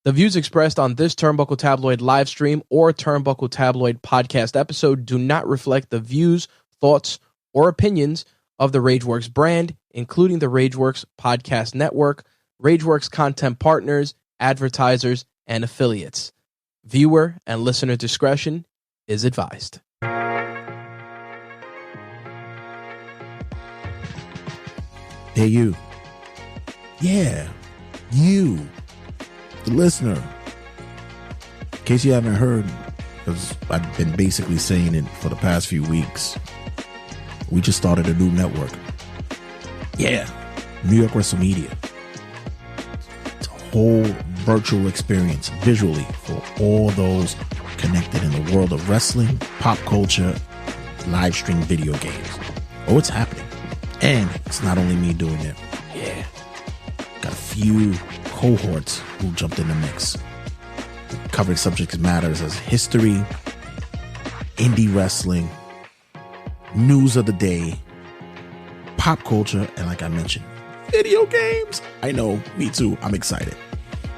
The views expressed on this Turnbuckle Tabloid live stream or Turnbuckle Tabloid podcast episode do not reflect the views, thoughts, or opinions of the Rageworks brand, including the Rageworks podcast network, Rageworks content partners, advertisers, and affiliates. Viewer and listener discretion is advised. Hey, you. Yeah, you, the listener. In case you haven't heard, because I've been basically saying it for the past few weeks, we just started a new network. Yeah, New York Wrestle Media. It's a whole virtual experience visually for all those connected in the world of wrestling, pop culture, live stream video games. Oh, it's happening. And it's not only me doing it. Yeah. Got a few cohorts who jumped in the mix. Covering subject matters as history, indie wrestling, news of the day, pop culture, and like I mentioned, video games. I know, me too. I'm excited.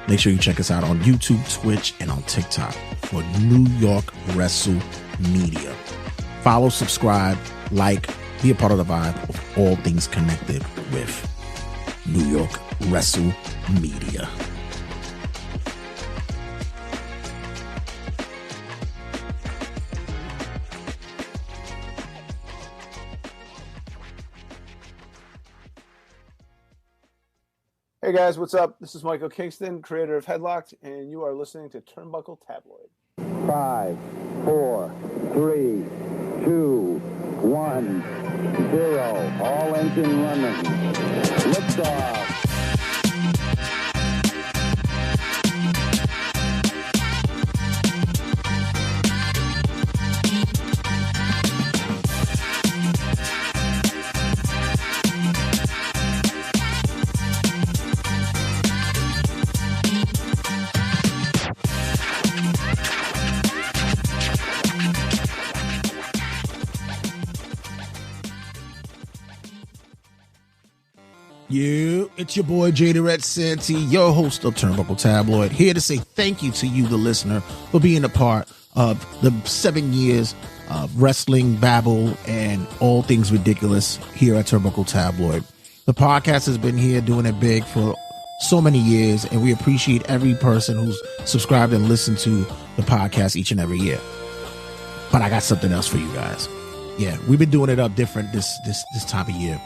Make sure you check us out on YouTube, Twitch, and on TikTok for New York Wrestle Media. Follow, subscribe, like, be a part of the vibe of all things connected with New York Wrestle Media. Hey guys, what's up? This is Michael Kingston, creator of Headlocked, and you are listening to Turnbuckle Tabloid. 5, 4, 3, 2, 1, 0. All engine running. Liftoff. It's your boy Jada Red Santee, your host of Turnbuckle Tabloid, here to say thank you to you, the listener, for being a part of the 7 years of wrestling, babble, and all things ridiculous here at Turnbuckle Tabloid. The podcast has been here doing it big for so many years, and we appreciate every person who's subscribed and listened to the podcast each and every year. But I got something else for you guys. Yeah, we've been doing it up different this time of year.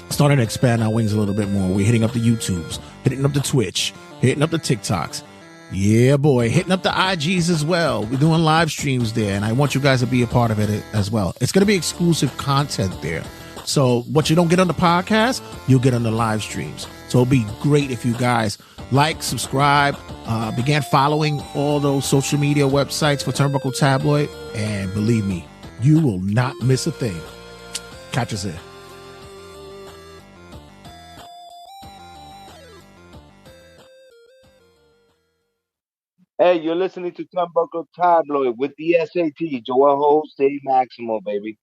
Starting to expand our wings a little bit more. We're hitting up the YouTubes, hitting up the Twitch, hitting up the TikToks. Yeah, boy, hitting up the IGs as well. We're doing live streams there, and I want you guys to be a part of it as well. It's going to be exclusive content there. So what you don't get on the podcast, you'll get on the live streams. So it'll be great if you guys like, subscribe, began following all those social media websites for Turnbuckle Tabloid, and believe me, you will not miss a thing. Catch us there. Hey, you're listening to Turnbuckle Tabloid with the SAT, Joel Host, Dave Maximo, baby.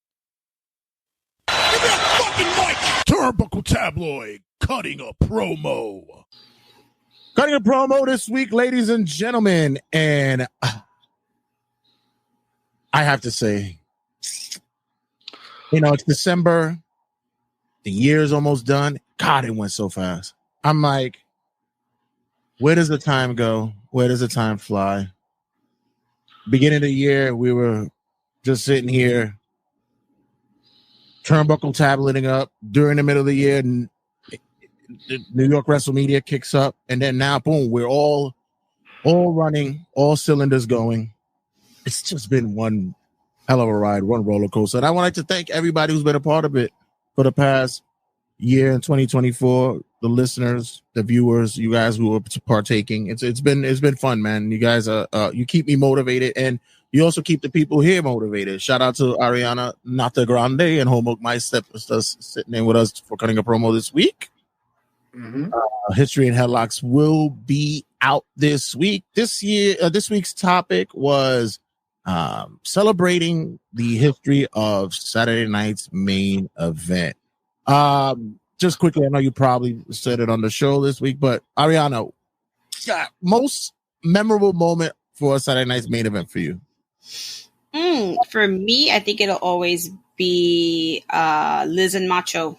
Give me that fucking mic! Turnbuckle Tabloid, cutting a promo. Cutting a promo this week, ladies and gentlemen, and I have to say, it's December. The year's almost done. God, it went so fast. I'm like, where does the time go? Where does the time fly? Beginning of the year, we were just sitting here, Turnbuckle tableting up. During the middle of the year, New York Wrestle Media kicks up, and then now, boom, we're all running, all cylinders going. It's just been one hell of a ride, one roller coaster. And I would like to thank everybody who's been a part of it for the past year in 2024. The listeners, the viewers, you guys who are partaking. It's been fun, man. You guys you keep me motivated, and you also keep the people here motivated. Shout out to Ariana Nata Grande and Homework My Stepsisters sitting in with us for cutting a promo this week. Mm-hmm. History and Headlocks will be out this week. This week's topic was celebrating the history of Saturday night's main event. Just quickly, I know you probably said it on the show this week, but Ariana, most memorable moment for Saturday night's main event for you? For me, I think it'll always be Liz and Macho.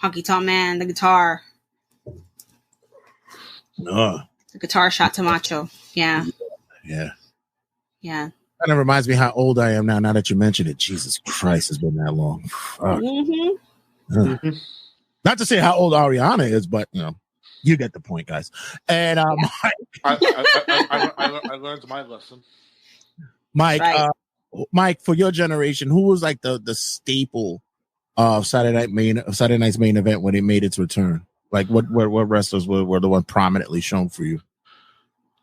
Honky Tonk Man, the guitar. No. The guitar shot to Macho. Yeah. Yeah. Yeah. Kind of reminds me how old I am now that you mention it. Jesus Christ, it's been that long. Not to say how old Ariana is, but you get the point, guys. And I learned my lesson. Mike, Right. Mike, for your generation, who was like the staple of Saturday night's main event when it made its return? Like what wrestlers were the one prominently shown for you?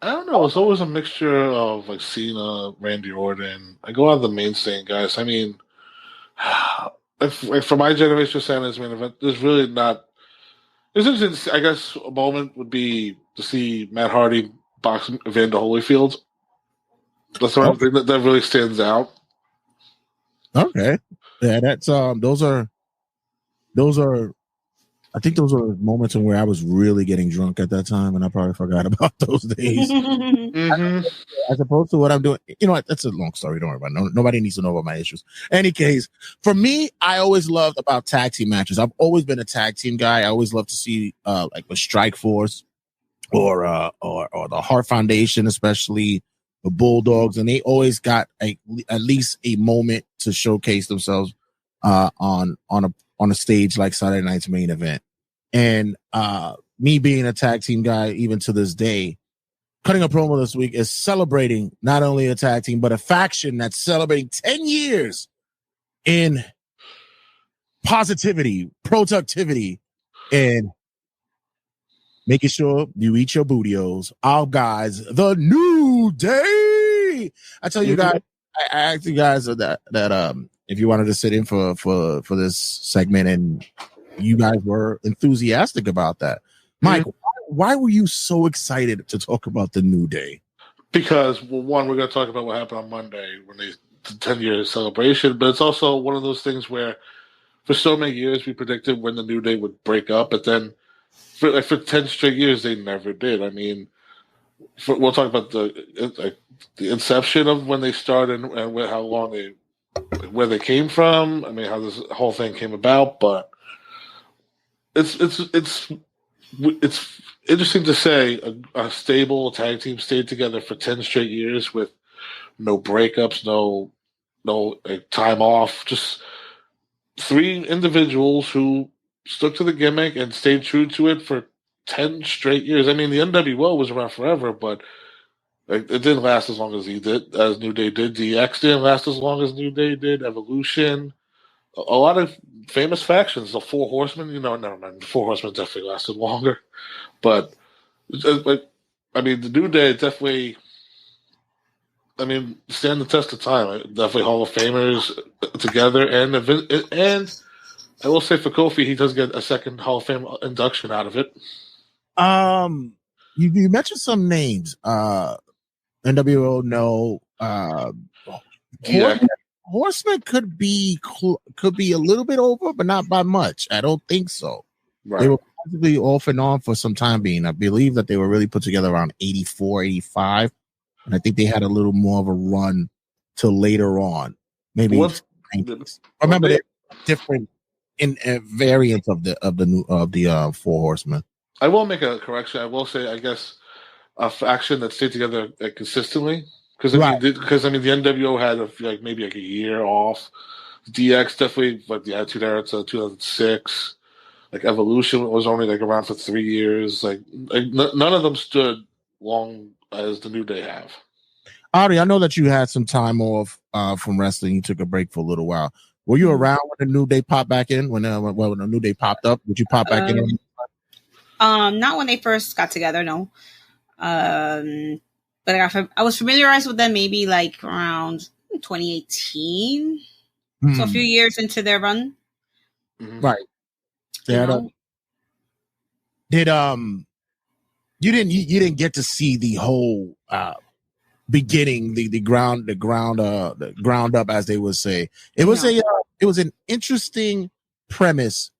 I don't know. It's always a mixture of like Cena, Randy Orton. I go out of the mainstay guys. I mean, for my generation, Saturday night's main event, there's really not. I guess a moment would be to see Matt Hardy box Evander Holyfield. That's the one thing that really stands out. Okay, yeah, that's those are. I think those are moments in where I was really getting drunk at that time, and I probably forgot about those days. As opposed to what I'm doing, that's a long story. Don't worry about it. Nobody needs to know about my issues. Any case, for me, I always loved about tag team matches. I've always been a tag team guy. I always love to see like the Strike Force or the Heart Foundation, especially the Bulldogs, and they always got at least a moment to showcase themselves on a stage like Saturday night's main event. And me being a tag team guy, even to this day, cutting a promo this week is celebrating not only a tag team, but a faction that's celebrating 10 years in positivity, productivity, and making sure you eat your bootios. Our guys, the New Day. I tell you guys, I asked you guys that if you wanted to sit in for this segment, and you guys were enthusiastic about that. Mike, why were you so excited to talk about the New Day? Because, well, one, we're going to talk about what happened on Monday when the 10-year celebration, but it's also one of those things where for so many years we predicted when the New Day would break up, but then for 10 straight years they never did. I mean, we'll talk about the inception of when they started and how long where they came from. I mean, how this whole thing came about, but it's interesting to say a stable tag team stayed together for 10 straight years with no breakups, no time off, just three individuals who stuck to the gimmick and stayed true to it for 10 straight years. I mean, the NWO was around forever, but it didn't last as long as New Day did. DX didn't last as long as New Day did. Evolution. A lot of famous factions. The Four Horsemen, never mind. The Four Horsemen definitely lasted longer. But, the New Day definitely, stand the test of time. Definitely Hall of Famers together. And I will say for Kofi, he does get a second Hall of Fame induction out of it. You mentioned some names. NWO, no. Yeah. Horseman could be a little bit over, but not by much. I don't think so. Right. They were possibly off and on for some time being. I believe that they were really put together around 84, 85. And I think they had a little more of a run till later on. Maybe 90s. Remember, they're different in variants of the Four Horsemen. I will make a correction. I will say, I guess, a faction that stayed together consistently. Because the NWO had maybe a year off. DX definitely the Attitude Era to 2006. Evolution was only around for 3 years. None of them stood long as the New Day have. Ari, I know that you had some time off from wrestling. You took a break for a little while. Were you around when the New Day popped back in? When the New Day popped up, would you pop back in? Not when they first got together, no. But I was familiarized with them maybe around 2018. So a few years into their run. Right. You didn't get to see the whole beginning, the ground up, as they would say. It was an interesting premise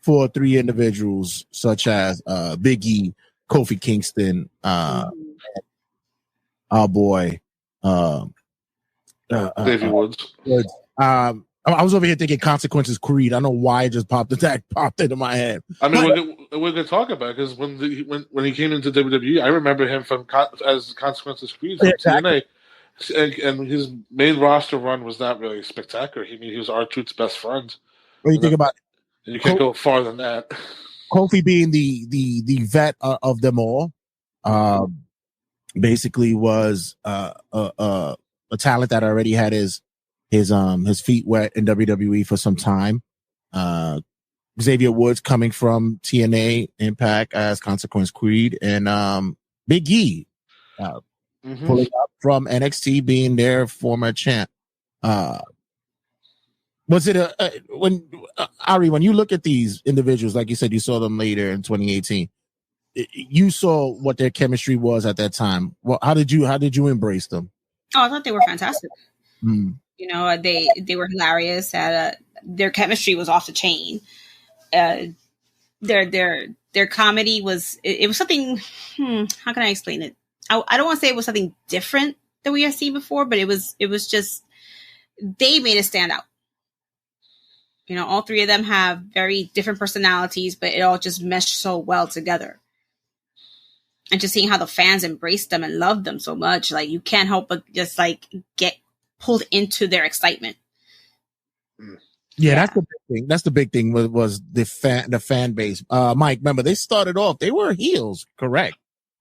for three individuals such as Big E, Kofi Kingston, our boy, Davey Woods. Woods. I was over here thinking Consequences Creed. I don't know why it just popped into my head. I mean, we're gonna talk about it because when he came into WWE, I remember him as Consequences Creed from TNA, and his main roster run was not really spectacular. He was R-Truth's best friend. What do you think about? And you can't go farther than that. Kofi being the vet of them all, basically was a talent that already had his feet wet in WWE for some time. Xavier Woods coming from TNA Impact as Consequence Creed, and Big E pulling up from NXT, being their former champ. Was it when Ari, when you look at these individuals, like you said, you saw them later in 2018, you saw what their chemistry was at that time. Well, how did you embrace them? Oh, I thought they were fantastic. You know, they were hilarious. Their chemistry was off the chain. Their comedy was it was something. How can I explain it? I don't want to say it was something different that we had seen before, but it was just they made it stand out. You know, all three of them have very different personalities, but it all just meshed so well together. And just seeing how the fans embraced them and loved them so much, like you can't help but just like get pulled into their excitement. Yeah, that's the big thing. That's the big thing was the fan base. Mike, remember they started off, they were heels, correct?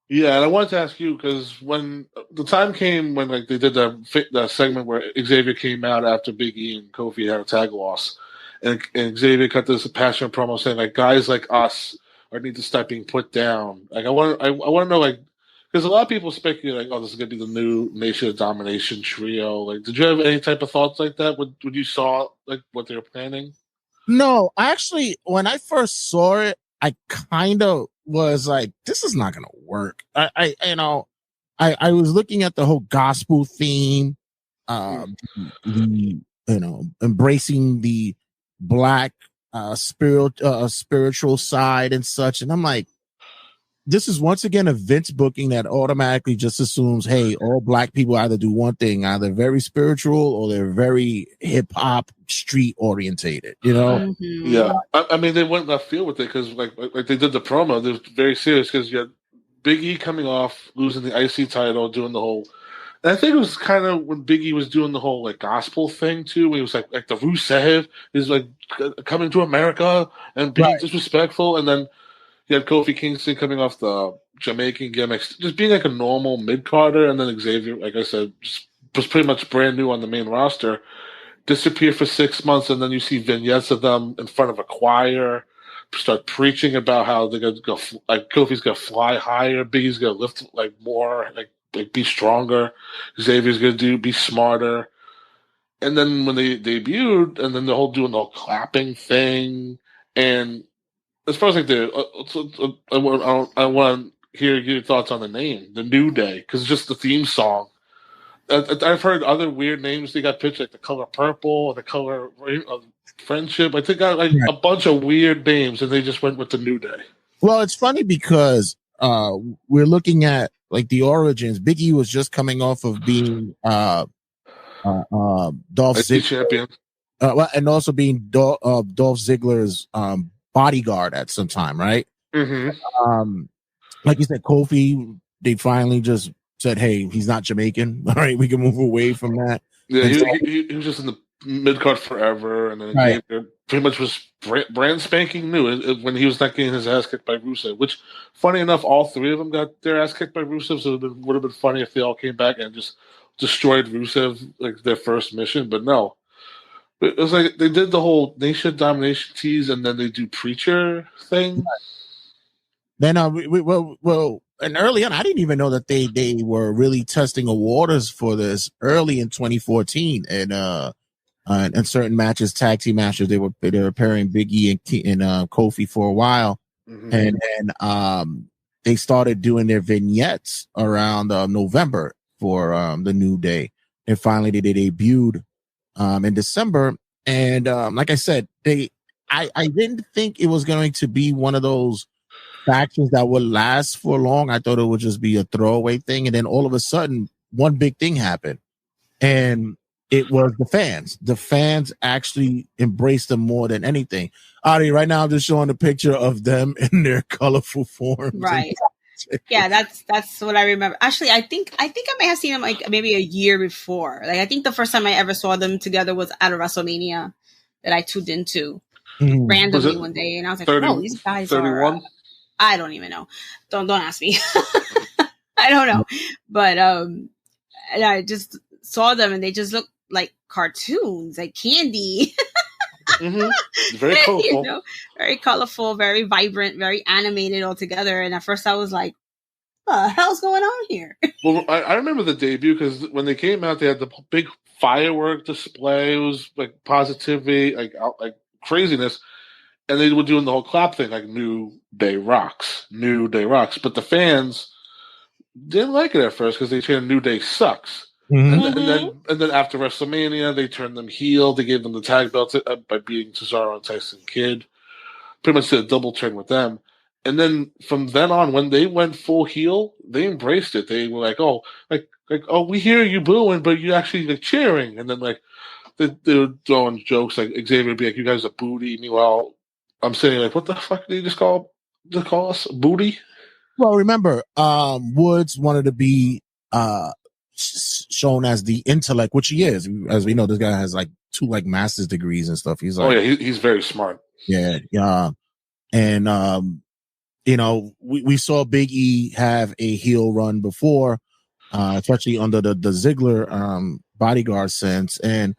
Yeah, and I wanted to ask you because when the time came when like they did the segment where Xavier came out after Big E and Kofi had a tag loss, and Xavier cut this passionate promo saying like guys like us need to start being put down. Like I want to know like because a lot of people speculate like this is gonna be the new Nation of Domination trio. Like, did you have any type of thoughts like that when you saw like what they were planning? No, actually, when I first saw it, I kind of was like, this is not gonna work. I was looking at the whole gospel theme, embracing the black spiritual side and such, and I'm like, this is once again a Vince booking that automatically just assumes, hey, all black people either do one thing, either very spiritual or they're very hip hop street orientated, you know? Yeah. I mean, they went left field with it because like they did the promo. They were very serious because you had Big E coming off, losing the IC title, doing the whole. And I think it was kind of when Big E was doing the whole like gospel thing too. When he was like the Rusev is like coming to America and being disrespectful, and then you had Kofi Kingston coming off the Jamaican gimmicks, just being like a normal mid-carder, and then Xavier, like I said, just was pretty much brand new on the main roster, disappear for 6 months, and then you see vignettes of them in front of a choir, start preaching about how they're going to go, like Kofi's going to fly higher, Biggie's going to lift like more, like be stronger, Xavier's going to be smarter. And then when they debuted, and then the whole doing the whole clapping thing, and as far as like I want to hear your thoughts on the name, the New Day, because it's just the theme song. I've heard other weird names they got pitched, like the color purple, the color of friendship. I think got like a bunch of weird names, and they just went with the New Day. Well, it's funny because we're looking at like the origins. Big E was just coming off of being Dolph Ziggler champion, and also being Dolph Ziggler's bodyguard at some time, right? Like you said, Kofi, they finally just said, hey, he's not Jamaican. All right, we can move away from that. Yeah, he was just in the mid-card forever, and then pretty much was brand spanking new when he was not getting his ass kicked by Rusev, which, funny enough, all three of them got their ass kicked by Rusev, so it would have been funny if they all came back and just destroyed Rusev, like their first mission, but no. It was like they did the whole Nation Domination tease, and then they do Preacher thing. Then and early on, I didn't even know that they were really testing the waters for this early in 2014, and in certain matches, tag team matches, they were pairing Big E and Kofi for a while, and they started doing their vignettes around November for the New Day, and finally they debuted in December. And like I said, I didn't think it was going to be one of those factions that would last for long. I thought it would just be a throwaway thing, and then all of a sudden one big thing happened, and it was the fans. The fans actually embraced them more than anything. Ari, right now I'm just showing a picture of them in their colorful forms. Right. Yeah, that's what I remember. Actually, I think I may have seen them like maybe a year before. Like I think the first time I ever saw them together was at a WrestleMania that I tuned into randomly one day, and I was like, 30, "Whoa, these guys 31? are." I don't even know. Don't ask me. I don't know, but and I just saw them, and they just looked like cartoons, like candy. Very colorful. You know, very colorful, very vibrant, very animated all together. And at first I was like, what the hell's going on here? Well, I remember the debut because when they came out, they had the big firework display. It was like positivity, like craziness. And they were doing the whole clap thing, like New Day Rocks. But the fans didn't like it at first because they chanted New Day Sucks. And then after WrestleMania, they turned them heel. They gave them the tag belts by beating Cesaro and Tyson Kidd. Pretty much did a double turn with them. And then from then on, when they went full heel, they embraced it. They were like, "Oh, oh, we hear you booing, but you actually like cheering." And then like they were throwing jokes like Xavier would be like, "You guys are booty." Meanwhile, I'm saying like, "What the fuck did they just call us booty?" Well, remember, Woods wanted to be shown as the intellect, which he is. As we know, this guy has like 2 like master's degrees and stuff. He's like, he's very smart. Yeah. And you know, we saw Big E have a heel run before, especially under the Ziggler bodyguard sense, and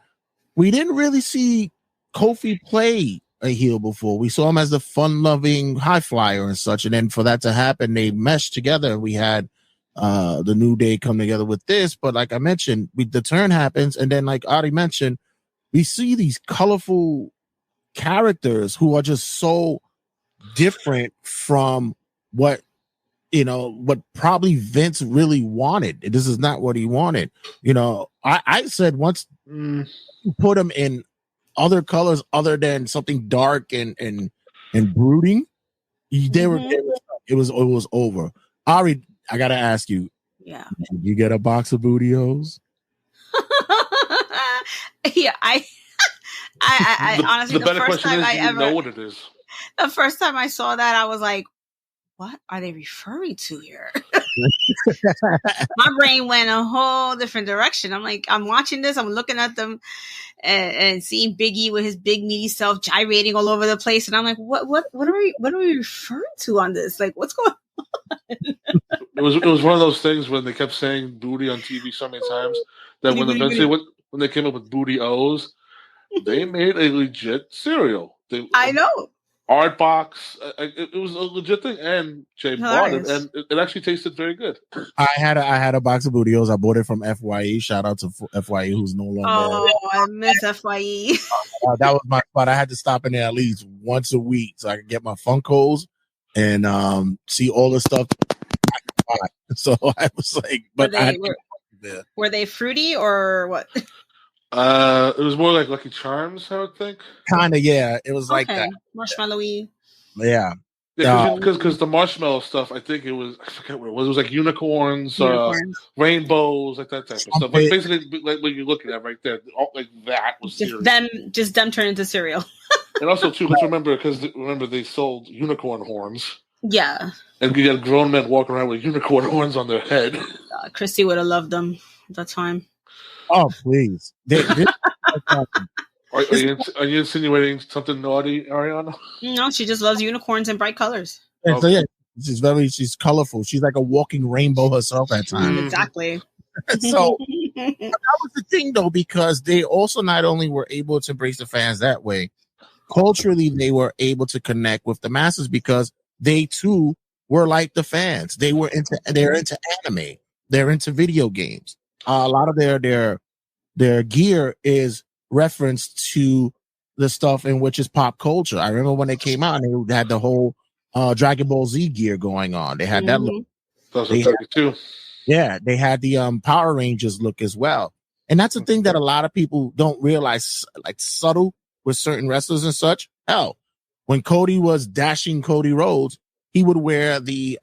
we didn't really see Kofi play a heel before. We saw him as the fun-loving high flyer and such, and then for that to happen, they meshed together. We had the New Day come together with this, but like I mentioned, the turn happens, and then like Ari mentioned, we see these colorful characters who are just so different from what probably Vince really wanted. This is not what he wanted. You know, I said once you put him in other colors other than something dark and brooding, it was over. Ari, I gotta ask you. Yeah. Did you get a box of bootios? Yeah, I honestly, the better question is, do you know what it is? The first time I saw that, I was like, what are they referring to here? My brain went a whole different direction. I'm like, I'm watching this, I'm looking at them and seeing Biggie with his big meaty self gyrating all over the place, and I'm like, what are we referring to on this? Like, what's going on? It was one of those things when they kept saying booty on TV so many times that when they came up with Booty O's, they made a legit cereal. I know. Art box. It was a legit thing, and Jay bought it, and it actually tasted very good. I had a box of Bootios. I bought it from FYE. Shout out to FYE, who's no longer. Oh, I miss FYE. That was my spot. I had to stop in there at least once a week so I could get my Funkos and see all the stuff. So I was like, but were they fruity or what? It was more like Lucky Charms, I would think. Kind of, yeah. It was like that. Marshmallowy. Yeah. Because the marshmallow stuff, I think it was, I forget what it was. It was like unicorns. Rainbows, like that type of stuff. Like basically, like what you're looking at right there, like that was just them turn into cereal. And also too, remember they sold unicorn horns. Yeah. And you had grown men walking around with unicorn horns on their head. Christy would have loved them at that time. Oh, please. Are you insinuating something naughty, Ariana? No, she just loves unicorns and bright colors. So yeah, she's colorful. She's like a walking rainbow herself at times. Exactly. So that was the thing though, because they also not only were able to embrace the fans that way, culturally they were able to connect with the masses because they too were like the fans. They're into anime. They're into video games. A lot of their gear is referenced to the stuff in which is pop culture. I remember when they came out and they had the whole Dragon Ball Z gear going on. They had that look. They had the Power Rangers look as well. And that's the thing that a lot of people don't realize, like subtle with certain wrestlers and such. Hell, when Cody was dashing Cody Rhodes, he would wear the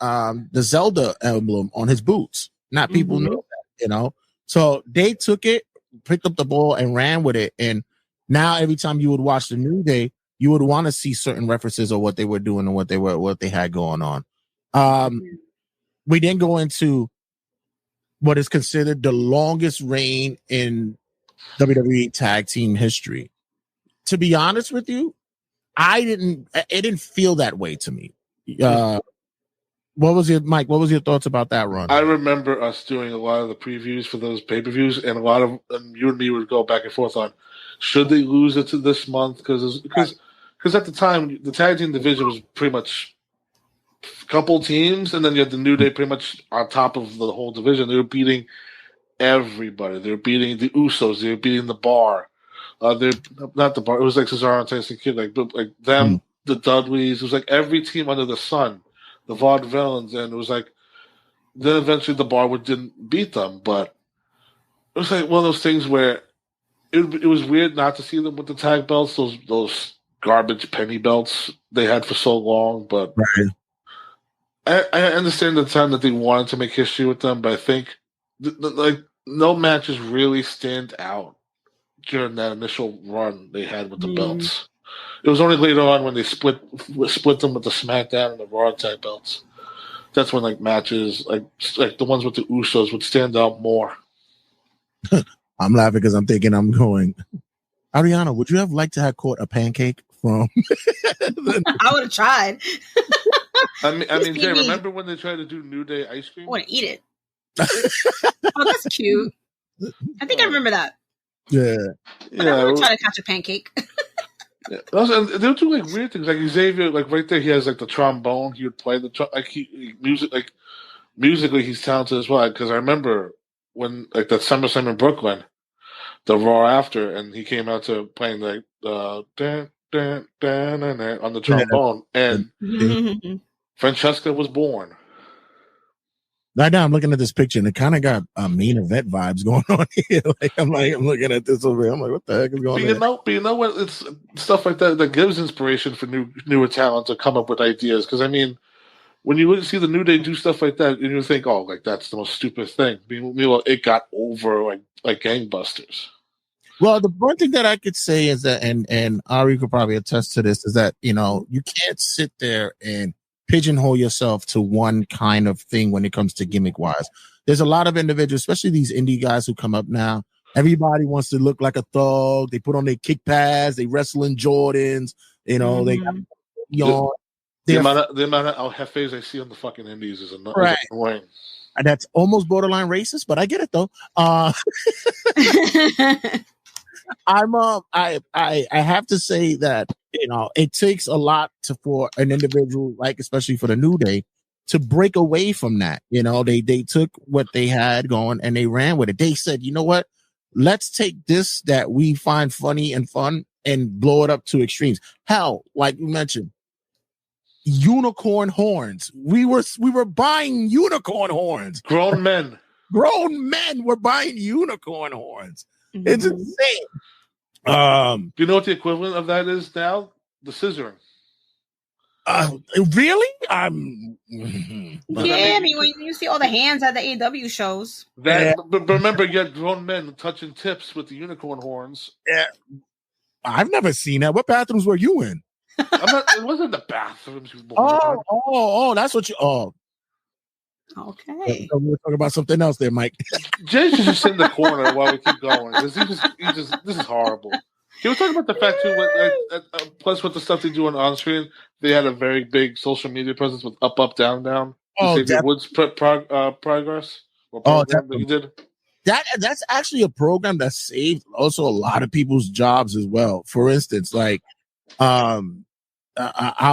Zelda emblem on his boots. Not people know that, you know. So they took it, picked up the ball, and ran with it. And now every time you would watch the New Day, you would want to see certain references of what they were doing and what they had going on. We then go into what is considered the longest reign in WWE tag team history. To be honest with you, it didn't feel that way to me. What was your thoughts about that run? I remember us doing a lot of the previews for those pay-per-views, and you and me would go back and forth on should they lose it to this month because at the time the tag team division was pretty much a couple teams, and then you had the New Day pretty much on top of the whole division. They were beating everybody. They were beating the Usos. They were beating the Bar. They're not the Bar. It was like Cesaro and Tyson Kidd, like them, the Dudleys. It was like every team under the sun, the Vaudevillains, and it was like then eventually the Bar didn't beat them, but it was like one of those things where it was weird not to see them with the tag belts, those garbage penny belts they had for so long. But right. I understand the time that they wanted to make history with them, but I think like no matches really stand out during that initial run they had with the belts. It was only later on when they split them with the SmackDown and the Raw tag belts. That's when like matches like the ones with the Usos would stand out more. I'm laughing because I'm thinking I'm going, Ariana, would you have liked to have caught a pancake from? I would have tried. I mean, Jay, remember when they tried to do New Day ice cream? I want to eat it. Oh, that's cute. I think I remember that. Yeah. But I would try to catch a pancake. Yeah. Also, they would do like weird things. Like Xavier, like right there, he has like the trombone. He would play the musically, he's talented as well. Because I remember when like that SummerSlam in Brooklyn, the Raw after, and he came out to playing like dan, dan, dan, dan, on the trombone, and Francesca was born. Right now, I'm looking at this picture, and it kind of got main event vibes going on here. I'm looking at this over here. I'm like, what the heck is going on? But you know what? It's stuff like that that gives inspiration for newer talent to come up with ideas. Because I mean, when you see the New Day do stuff like that, and you think, oh, like that's the most stupid thing. Meanwhile, it got over like gangbusters. Well, the one thing that I could say is that, and Ari could probably attest to this, is that you can't sit there and pigeonhole yourself to one kind of thing when it comes to gimmick wise. There's a lot of individuals, especially these indie guys who come up now. Everybody wants to look like a thug. They put on their kick pads. They wrestle in Jordans. They got the amount of jefes I see on the fucking indies is annoying. And that's almost borderline racist, but I get it though. I have to say that it takes a lot for an individual, like especially for the New Day, to break away from that. They took what they had going and they ran with it. They said, you know what? Let's take this that we find funny and fun and blow it up to extremes. Hell, like you mentioned, unicorn horns. We were buying unicorn horns. Grown men were buying unicorn horns. Mm-hmm. It's insane. Do you know what the equivalent of that is now? The scissoring. Really? Yeah, I mean, when you see all the hands at the AEW shows. But remember, you had grown men touching tips with the unicorn horns. Yeah, I've never seen that. What bathrooms were you in? It wasn't the bathrooms. That's what you. Oh. Okay. We're talking about something else there, Mike. Jay should just sit in the corner while we keep going. Because this is horrible. He was talking about the fact too. Plus, with the stuff they do on screen, they had a very big social media presence with up, down, down. Xavier Woods progress. That you did. That's actually a program that saved also a lot of people's jobs as well. For instance, like our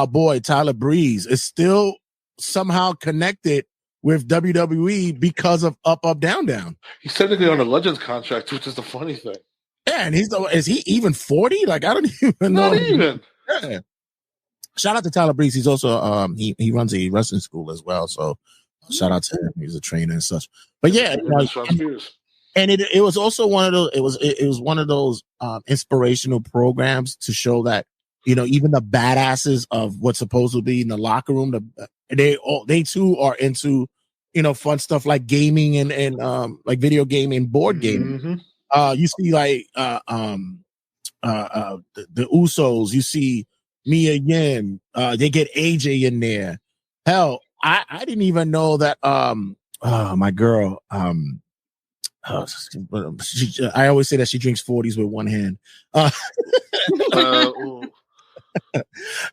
boy Tyler Breeze is still somehow connected with WWE because of up, down, down. He's technically on a Legends contract, which is the funny thing. Yeah, and is he even 40? Like, I don't even know. Not even. Yeah. Shout out to Tyler Breeze. He's also he runs a wrestling school as well. So shout out to him. He's a trainer and such. But yeah, and it was also one of those. It was one of those inspirational programs to show that even the badasses of what's supposed to be in the locker room, they too are into fun stuff like gaming and like video gaming, board gaming. You see like the Usos. You see Mia Yim. They get AJ in there. Hell, I didn't even know that. My girl. I always say that she drinks 40s with one hand.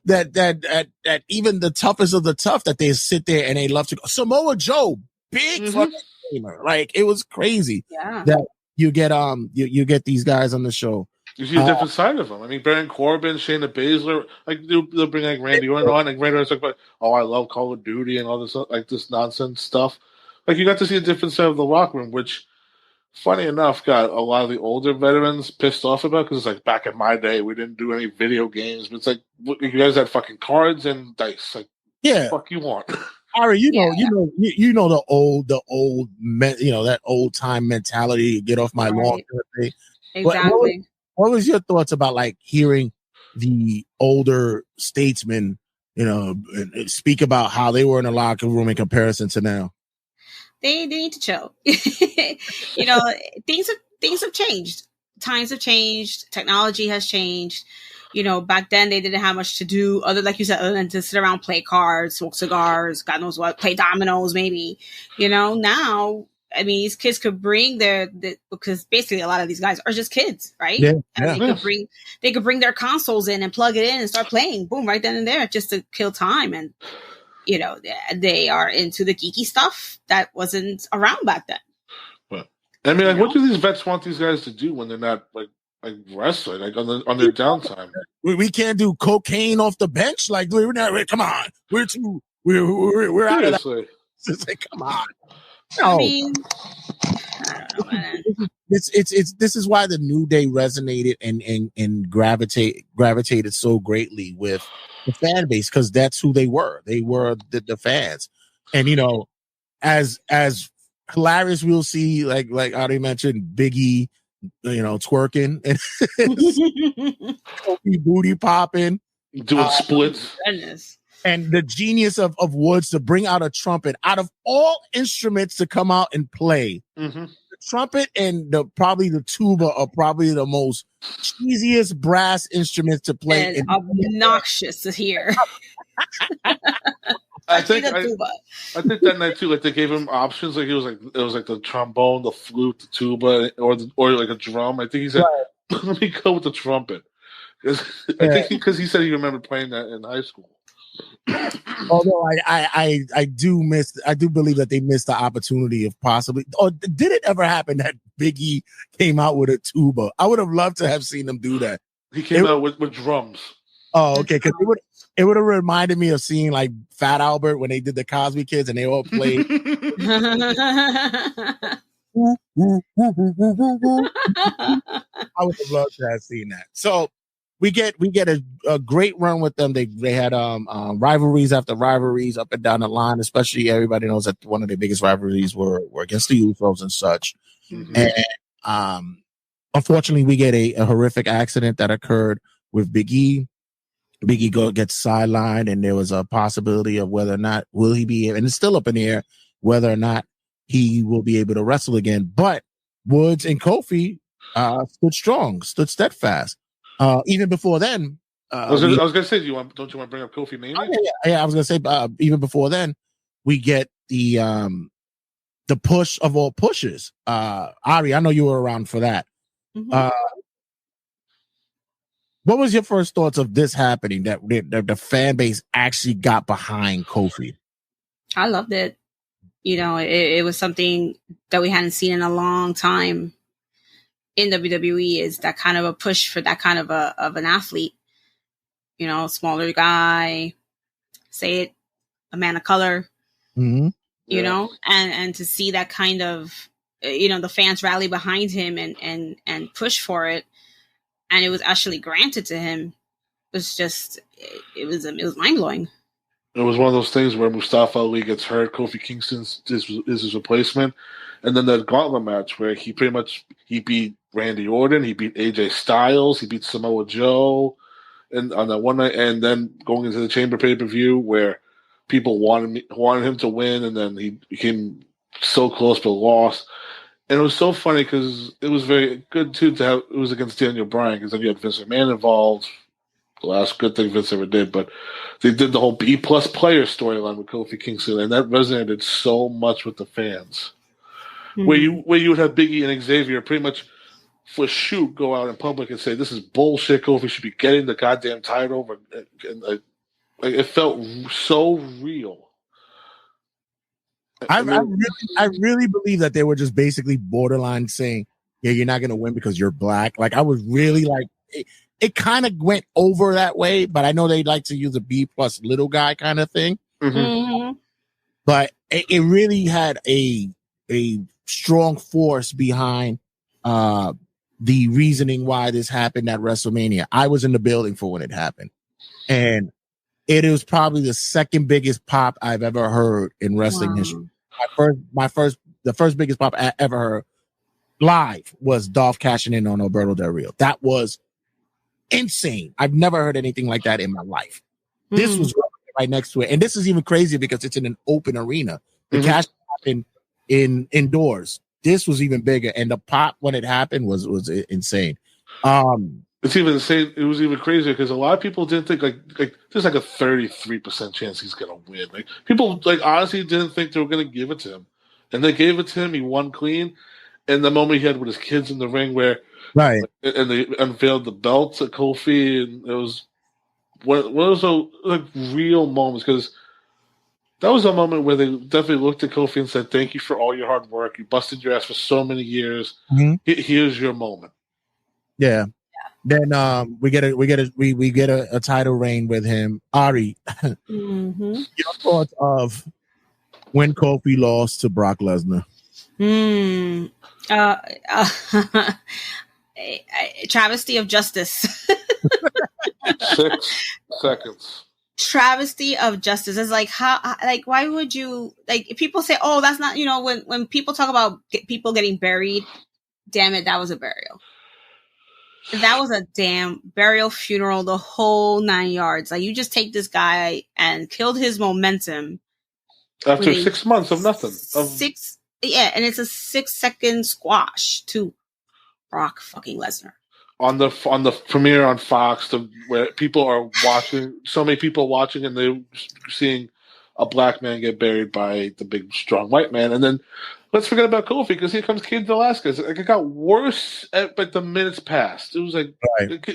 That even the toughest of the tough, that they sit there and they love to go. Samoa Joe, big fucking gamer. Like, it was crazy. Yeah. That you get you get these guys on the show. You see a different side of them. I mean, Baron Corbin, Shayna Baszler, like they'll bring like Randy Orton on, and Randy Orton's talk about, oh, I love Call of Duty and all this like this nonsense stuff. Like, you got to see a different side of the locker room, which, funny enough, got a lot of the older veterans pissed off about, because it's like, back in my day, we didn't do any video games, but it's like, you guys had fucking cards and dice. Like, what the fuck you want? Ari, you know the old that old time mentality. Get off my lawn. Exactly. What was your thoughts about like hearing the older statesmen, speak about how they were in the locker room in comparison to now? They need to chill. Things have changed. Times have changed. Technology has changed. Back then they didn't have much to do other than to sit around, play cards, smoke cigars, God knows what, play dominoes maybe. Now, I mean, these kids could bring because basically a lot of these guys are just kids, right? Yeah. And they could bring their consoles in and plug it in and start playing, boom, right then and there, just to kill time. And they are into the geeky stuff that wasn't around back then. But I mean, like, what do these vets want these guys to do when they're not like wrestling, like on their downtime? We can't do cocaine off the bench. Like, we're not. Come on, we're out of that. It's like, come on. No. I mean, I don't know, man. This is why the New Day resonated and gravitated so greatly with the fan base, because that's who they were. They were the fans. And as hilarious, we'll see, like Ari mentioned, Biggie, twerking and booty popping, doing splits. Goodness. And the genius of Woods to bring out a trumpet out of all instruments to come out and play. The trumpet and probably the tuba are probably the most cheesiest brass instruments to play. And obnoxious to hear. I think that night too, like, they gave him options. Like, it was like the trombone, the flute, the tuba, or like a drum. I think he said, "Let me go with the trumpet," because he said he remembered playing that in high school. Although I do believe that they missed the opportunity of possibly. Or did it ever happen that Biggie came out with a tuba? I would have loved to have seen him do that. He came out with drums. Oh, okay. Because it would have reminded me of seeing like Fat Albert when they did the Cosby Kids and they all played. I would have loved to have seen that. So we get a great run with them. They had rivalries after rivalries up and down the line. Especially, everybody knows that one of their biggest rivalries were against the Usos and such. And unfortunately, we get a horrific accident that occurred with Big E. Big E gets sidelined, and there was a possibility of whether or not will he be, and it's still up in the air whether or not he will be able to wrestle again. But Woods and Kofi stood steadfast. Even before then, I was gonna say, don't you want to bring up Kofi Mania? Yeah, I was gonna say, even before then, we get the push of all pushes. Ari, I know you were around for that. What was your first thoughts of this happening? That the fan base actually got behind Kofi. I loved it. It was something that we hadn't seen in a long time in WWE, is that kind of a push for that kind of an athlete. Smaller guy, say it, a man of color. And to see that kind of, the fans rally behind him and push for it, and it was actually granted to him. It was mind blowing. It was one of those things where Mustafa Ali gets hurt, Kofi Kingston is his replacement, and then that gauntlet match where he beat Randy Orton, he beat AJ Styles, he beat Samoa Joe, and on that one night, and then going into the Chamber pay-per-view where people wanted him to win, and then he became so close but lost. And it was so funny because it was very good too to have it was against Daniel Bryan, because then you had Vince McMahon involved. The last good thing Vince ever did, but they did the whole B+ player storyline with Kofi Kingston, and that resonated so much with the fans. Mhm. Where you would have Biggie and Xavier pretty much for shoot go out in public and say this is bullshit. Kofi should be getting the goddamn title, and it felt so real. I really believe that they were just basically borderline saying, "Yeah, you're not going to win because you're black." Like I was really like, it kind of went over that way, but I know they like to use a B+ little guy kind of thing. Mhm. But it really had a strong force behind the reasoning why this happened at WrestleMania. I was in the building for when it happened, and it was probably the second biggest pop I've ever heard in wrestling history. The first biggest pop I ever heard live was Dolph cashing in on Alberto Del Rio. That was insane. I've never heard anything like that in my life. This was right next to it, and this is even crazier because it's in an open arena. The cash happened indoors. This was even bigger, and the pop when it happened was insane. It's even insane. It was even crazier because a lot of people didn't think like there's like a 33% chance he's gonna win. Like people like honestly didn't think they were gonna give it to him, and they gave it to him. He won clean, and the moment he had with his kids in the ring, where right, and they unveiled the belts at Kofi, and it was one of those like real moments because that was a moment where they definitely looked at Kofi and said, "Thank you for all your hard work. You busted your ass for so many years. Here's your moment." Yeah. Then we get a title reign with him. Ari, your thoughts of when Kofi lost to Brock Lesnar? A travesty of justice. 6 seconds. Travesty of justice. It's like why would you like? People say, "Oh, that's not," when people talk about people getting buried. Damn it, that was a burial. That was a damn burial, funeral, the whole 9 yards. Like you just take this guy and killed his momentum after 6 months of nothing. And it's a 6-second squash to Brock fucking Lesnar. On the premiere on Fox, where people are watching, so many people watching, and they're seeing a black man get buried by the big strong white man, and then let's forget about Kofi because here comes Cain Velasquez. Like it got worse but the minutes passed. It was like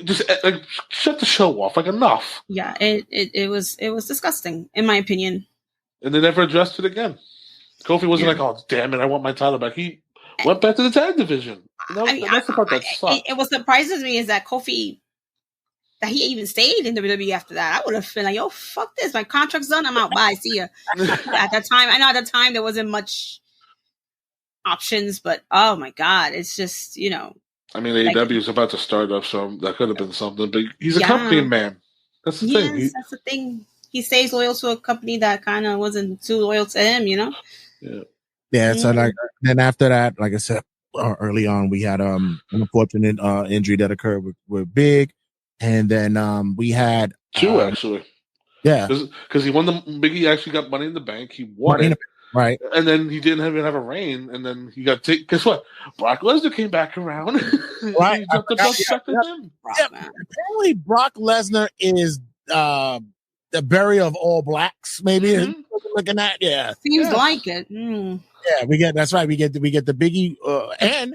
just like shut the show off. Like enough. Yeah, it was disgusting in my opinion. And they never addressed it again. Kofi wasn't like, "Oh damn it, I want my title back." He went back to the tag division. That's the part that sucked. What surprises me is that Kofi, that he even stayed in WWE after that. I would have been like, "Yo, fuck this, my contract's done. I'm out. Bye, see ya." At that time, I know at the time there wasn't much options, but oh my god, it's just I mean, AEW is about to start up, so that could have been something. But he's a company man. That's the thing. That's the thing. He stays loyal to a company that kind of wasn't too loyal to him, Yeah. So like then after that, like I said early on, we had an unfortunate injury that occurred with Big, and then we had 2 actually. Yeah, because he won Biggie actually got Money in the Bank. He won it. Right. And then he didn't even have a reign, and then he got guess what? Brock Lesnar came back around. Right. He jumped the belt back to him. Apparently Brock Lesnar is the burial of all blacks, maybe. Looking at seems like it. Yeah, we get the Biggie and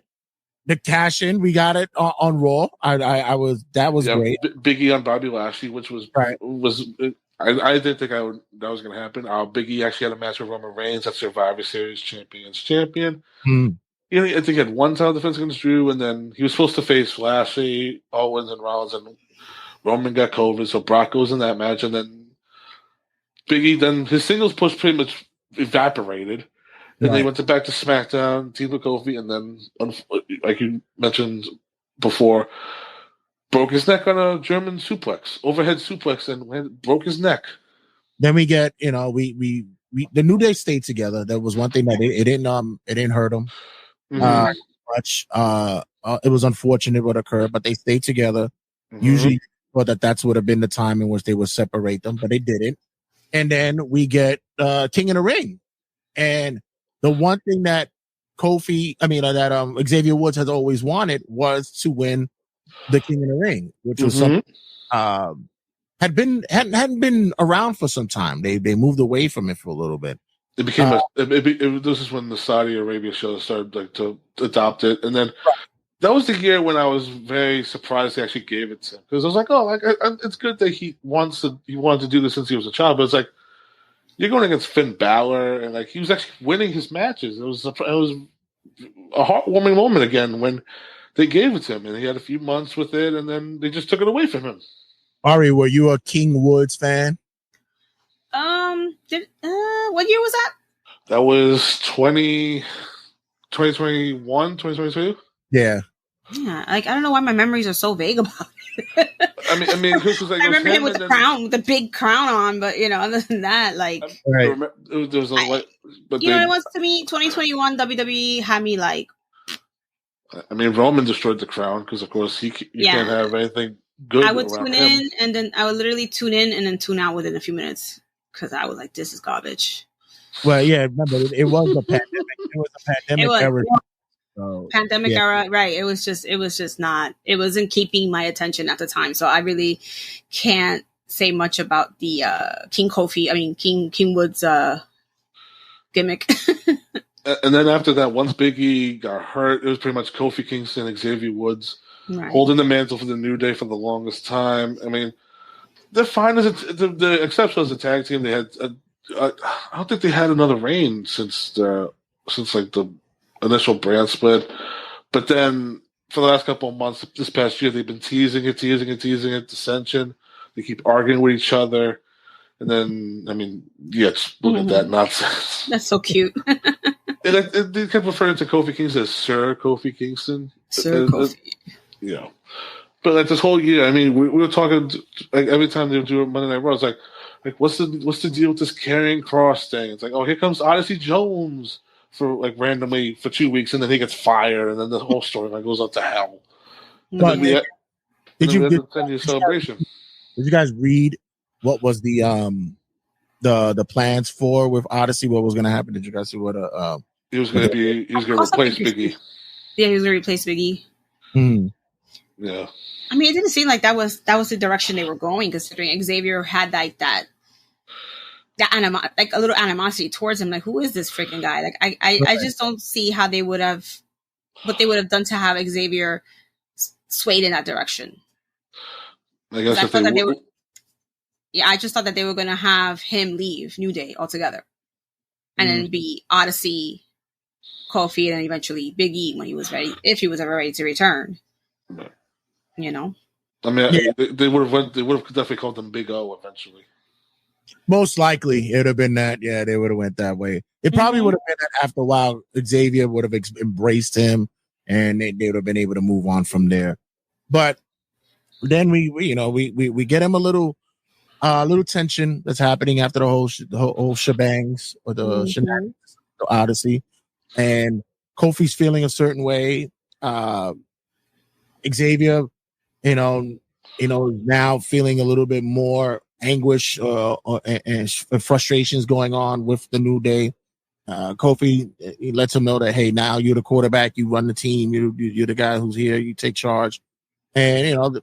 the cash in. We got it on Raw. That was great. Biggie on Bobby Lashley, which was I didn't think that was going to happen. Biggie actually had a match with Roman Reigns at Survivor Series champion. I think he had one title defense against Drew, and then he was supposed to face Lashley, Owens, and Rollins, and Roman got COVID, so Brock goes in that match, and then Biggie, then his singles push pretty much evaporated. Then they went back to SmackDown, teamed with Kofi, and then, like you mentioned before, broke his neck on a German suplex, overhead suplex, and broke his neck. Then we get, we the New Day stayed together. That was one thing that it didn't hurt them much. It was unfortunate what occurred, but they stayed together. Usually, thought that's would have been the time in which they would separate them, but they didn't. and then we get King in the Ring. And the one thing that Xavier Woods has always wanted was to win the King in the Ring, which was something hadn't been around for some time. They moved away from it for a little bit. It became this is when the Saudi Arabia show started to adopt it, and then that was the year when I was very surprised they actually gave it to him, because I was like, oh, it's good that he wanted to do this since he was a child, but it's like, you're going against Finn Balor, and like he was actually winning his matches. It was a heartwarming moment again when they gave it to him, and he had a few months with it, and then they just took it away from him. Ari, were you a King Woods fan? What year was that? That was 2021, 2022. Yeah, like I don't know why my memories are so vague about it. I mean, like, I remember him with the crown, with the big crown on, but other than that, like, right. There was what it was to me. 2021 WWE had me like. I mean, Roman destroyed the crown because, of course, you can't have anything good. I would tune in, and then I would literally tune in and then tune out within a few minutes because I was like, "This is garbage." Well, yeah, remember it was a pandemic. It was a pandemic era. So, pandemic era, right? It was just not. It wasn't keeping my attention at the time, so I really can't say much about the King Woods gimmick. And then after that, once Big E got hurt, it was pretty much Kofi Kingston and Xavier Woods holding the mantle for the New Day for the longest time. I mean, they're fine as the exception as a tag team. They had, I don't think they had another reign since like the initial brand split. But then for the last couple of months, this past year, they've been teasing it, dissension. They keep arguing with each other. And then, I mean, look at that nonsense. That's so cute. They kept referring to Kofi Kingston as Sir Kofi Kingston. Sir Kofi. But like this whole year, I mean, we were talking like every time they do Monday Night Raw, it's like what's the deal with this Karrion Kross thing? It's like, oh, here comes Odyssey Jones for like randomly for 2 weeks, and then he gets fired, and then the whole storyline goes up to hell. But did you celebration? Did you guys read what was the plans for with Odyssey? What was going to happen? Did you guys see what he was going to replace Big E? Yeah, he was going to replace Big E. Yeah. I mean, it didn't seem like that was the direction they were going, considering Xavier had like that like a little animosity towards him. Like, who is this freaking guy? Like, I just don't see how they would have what they would have done to have Xavier swayed in that direction. I guess I just thought that they were going to have him leave New Day altogether, and then be Odyssey, Kofi, and then eventually Big E when he was ready, if he was ever ready to return. Right. I mean, they would have definitely called them Big O eventually. Most likely, it would have been that. Yeah, they would have went that way. It probably would have been that after a while, Xavier would have embraced him, and they would have been able to move on from there. But then we get him a little tension that's happening after the whole shebangs or the shenanigans, the Odyssey, and Kofi's feeling a certain way. Xavier, now feeling a little bit more anguish and frustrations going on with the New Day. Kofi, he lets him know that, hey, now you're the quarterback, you run the team, you're the guy who's here, you take charge. And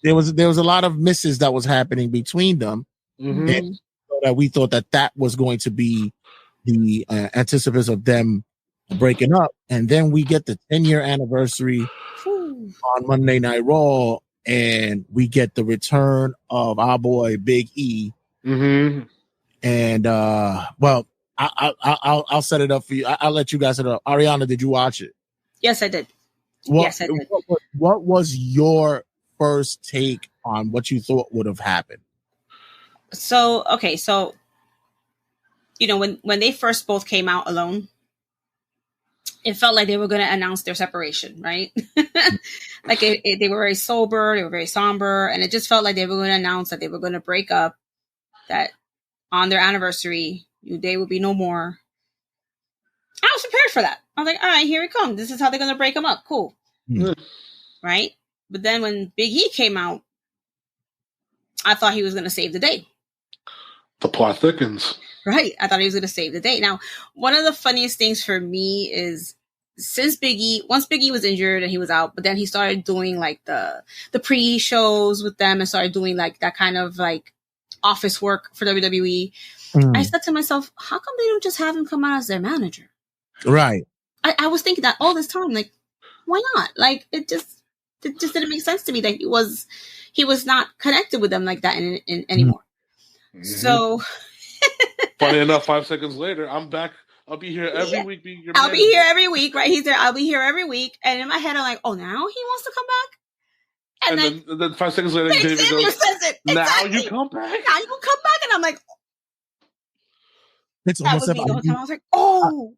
there was a lot of misses that was happening between them, and so that we thought that was going to be the anticipus of them breaking up. And then we get the 10-year anniversary on Monday Night Raw, and we get the return of our boy Big E. And well, I'll set it up for you. I'll let you guys set it up. Ariana, did you watch it? Yes, I did. Yes, I did. What was your first take on what you thought would have happened? So when they first both came out alone, it felt like they were going to announce their separation, right? Like they were very sober, they were very somber, and it just felt like they were going to announce that they were going to break up, that on their anniversary, New Day would be no more. I was prepared for that. I was like, all right, here it comes. This is how they're going to break them up. Cool. Right? But then when Big E came out, I thought he was going to save the day. The plot thickens. Right. I thought he was going to save the day. Now, one of the funniest things for me is once Biggie was injured and he was out, but then he started doing like the pre-shows with them and started doing like that kind of like office work for WWE. I said to myself, how come they don't just have him come out as their manager? Right. I was thinking that all this time, like, why not? Like, it just didn't make sense to me that he was not connected with them like that anymore. Mm-hmm. So, funny enough, 5 seconds later, I'm back. I'll be here every week. I'll be here every week, right? He's there. I'll be here every week. And in my head, I'm like, oh, now he wants to come back? And then 5 seconds later, Xavier goes, says it. now Exactly. you come back? Now you come back. And I'm like, It's that was me the whole time. I was like, oh.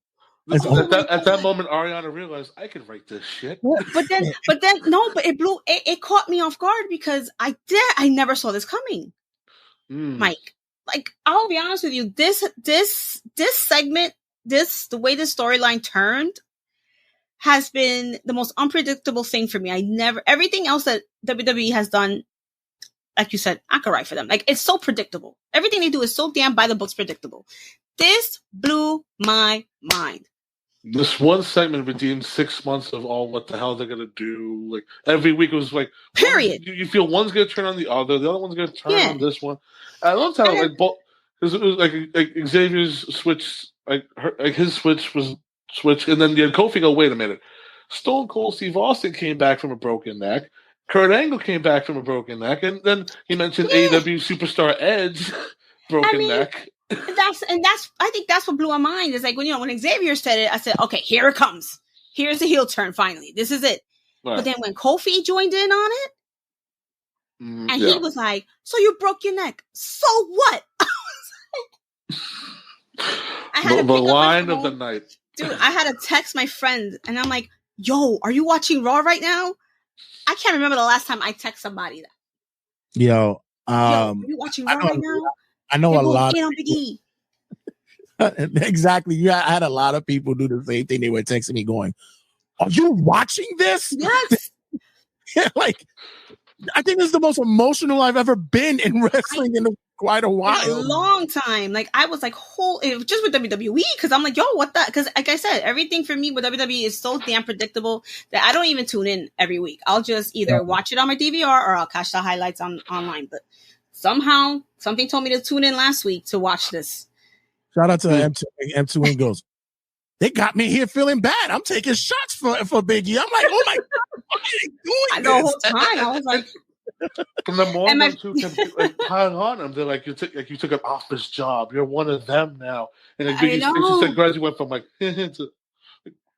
At that moment, Ariana realized I could write this shit. But then, it caught me off guard because I never saw this coming. Mike, like, I'll be honest with you, this segment, the way this storyline turned has been the most unpredictable thing for me. Everything else that WWE has done, like you said, I could write for them. Like, it's so predictable. Everything they do is so damn by the books predictable. This blew my mind. This one segment redeemed 6 months of all what the hell they're gonna do. Like every week it was like, period. You feel one's gonna turn on the other one's gonna turn on this one. And I love how like both, because it was like Xavier's switch, his switch was switched, and then Kofi go, wait a minute, Stone Cold Steve Austin came back from a broken neck. Kurt Angle came back from a broken neck, and then he mentioned AEW superstar Edge broken neck. That's I think that's what blew my mind. Is like when Xavier said it, I said, okay, here it comes. Here's the heel turn finally. This is it. Right. But then when Kofi joined in on it, and he was like, so you broke your neck. So what? I had the line of the night. Dude, I had to text my friend, and I'm like, yo, are you watching Raw right now? I can't remember the last time I text somebody that. Yo, are you watching Raw right now? I know a lot. Exactly. Yeah, I had a lot of people do the same thing. They were texting me going, are you watching this? Yes. Like, I think this is the most emotional I've ever been in wrestling in quite a while. A long time. Like, I was like, just with WWE, because I'm like, yo, what the? Because, like I said, everything for me with WWE is so damn predictable that I don't even tune in every week. I'll just either watch it on my DVR or I'll catch the highlights online. But somehow, something told me to tune in last week to watch this. Shout out to M2 and goes, they got me here feeling bad. I'm taking shots for Big E. I'm like, oh my God, what are you doing? The whole time, I was like, from the moment two kept like piling on him, they're like, you took an office job. You're one of them now. And like, it's just like gradually went from like to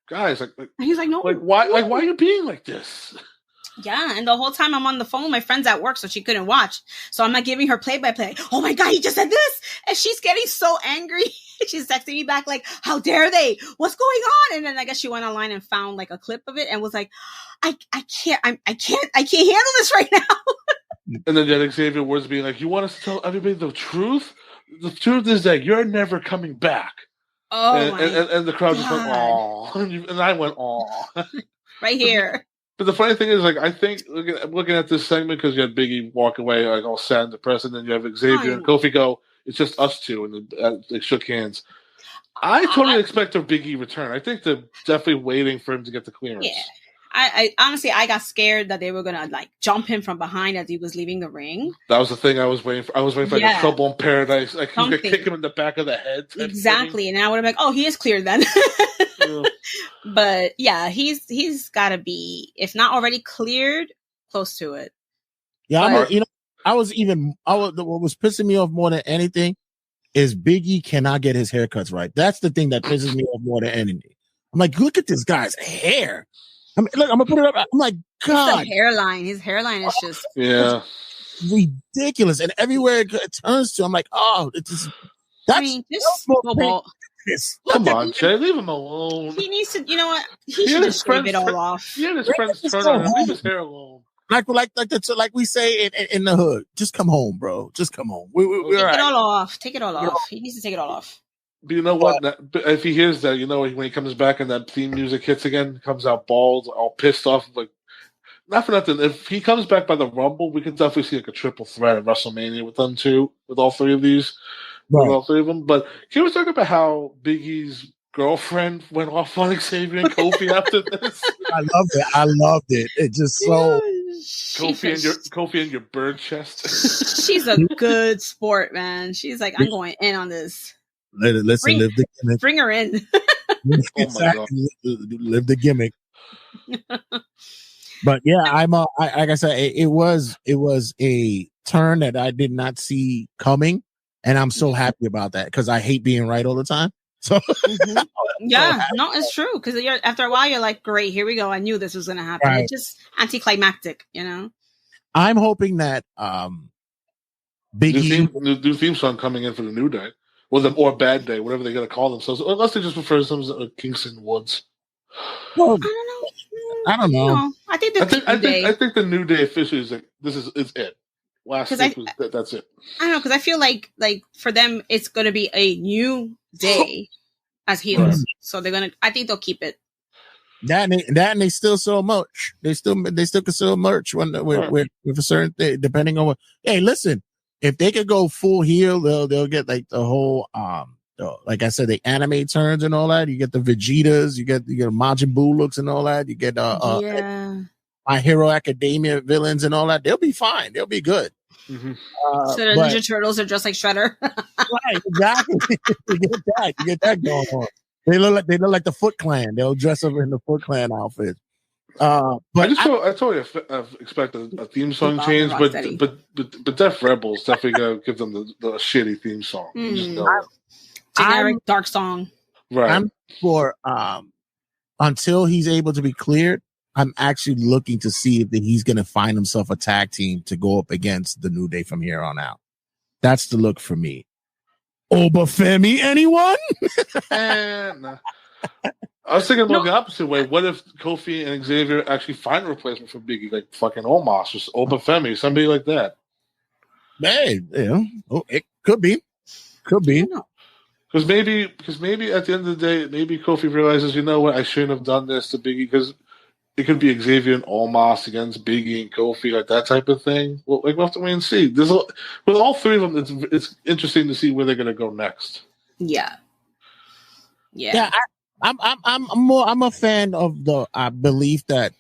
guys like he's like, no, like why are you being like this? Yeah, and the whole time I'm on the phone, my friend's at work, so she couldn't watch. So I'm not giving her play-by-play. Oh my God, he just said this! And she's getting so angry. She's texting me back like, how dare they? What's going on? And then I guess she went online and found like a clip of it and was like, I can't handle this right now. And then Xavier was being like, you want us to tell everybody the truth? The truth is that you're never coming back. Oh, and the crowd just went, aw. And I went, aw. Right here. But the funny thing is, like, I think looking at this segment, because you had Biggie walk away like all sad and depressed, and then you have Xavier and Kofi go, it's just us two, and they shook hands. I totally expect a Biggie return. I think they're definitely waiting for him to get the clearance. Yeah. I honestly, I got scared that they were gonna like jump him from behind as he was leaving the ring. That was the thing I was waiting for. I was waiting for like a Trouble in Paradise, like he's gonna kick him in the back of the head. Exactly, and I would have been like, oh, he is cleared then. But yeah, he's got to be, if not already cleared, close to it. Yeah, what was pissing me off more than anything is Biggie cannot get his haircuts right. That's the thing that pisses me off more than anything. I'm like, look at this guy's hair. I mean, look, I'm gonna put it up. I'm like, God, his hairline is just ridiculous, and everywhere it turns to, I'm like, oh, that's come on, Jay, leave him alone. He needs to, you know what? He should just shave it all off. He and his friends turn on him. Leave his hair alone. Like we say in the hood, just come home, bro. Just come home. We're Take it all off. Take it all off. He needs to take it all off. But you know what? If he hears that, when he comes back and that theme music hits again, comes out bald, all pissed off, like, not for nothing. If he comes back by the Rumble, we can definitely see like a triple threat at WrestleMania with them too, with all three of these. with all three of them. But can we talk about how Big E's girlfriend went off on Xavier and Kofi after this? I loved it. It just so Kofi and your bird chest. She's a good sport, man. She's like, I'm going in on this. Listen, live the gimmick. Bring her in. Exactly. Live the gimmick. But yeah, like I said, it was a turn that I did not see coming, and I'm so happy about that because I hate being right all the time. So yeah, no, it's true because after a while you're like, great, here we go. I knew this was going to happen. Right. It's just anticlimactic, you know. I'm hoping that new theme song coming in for the New Day or Bad Day, whatever they're going to call themselves, unless they just refer to them as Kingston Woods. Well, I don't know. I think the New Day officially is like this is it. Last week that's it. I don't know because I feel like for them it's going to be a new day as heels, right. So they're gonna. I think they'll keep it. That and they still sell merch. They still can sell merch with a certain thing, depending on what. Hey, listen, if they could go full heel, they'll get like the whole like I said, the anime turns and all that. You get the Vegetas, you get Majin Buu looks and all that. You get My Hero Academia villains and all that. They'll be fine. They'll be good. Mm-hmm. So the Ninja Turtles are just like Shredder. Right, exactly. You get that going on. They look like the Foot Clan. They'll dress up in the Foot Clan outfit. But I totally expect a theme song change, but Def Rebels definitely gotta give them the shitty theme song. Generic dark song. Right. I'm for until he's able to be cleared. I'm actually looking to see if he's going to find himself a tag team to go up against the New Day from here on out. That's the look for me. Obafemi, anyone? Nah. I was thinking about the opposite way. What if Kofi and Xavier actually find a replacement for Biggie, like fucking Omos or Obafemi, somebody like that? Hey, it could be. Because maybe at the end of the day, maybe Kofi realizes, you know what, I shouldn't have done this to Biggie because it could be Xavier and Omos against Biggie and Kofi, like that type of thing. Well, we'll have to wait and see. With all three of them, it's interesting to see where they're going to go next. Yeah. I'm a fan of the belief that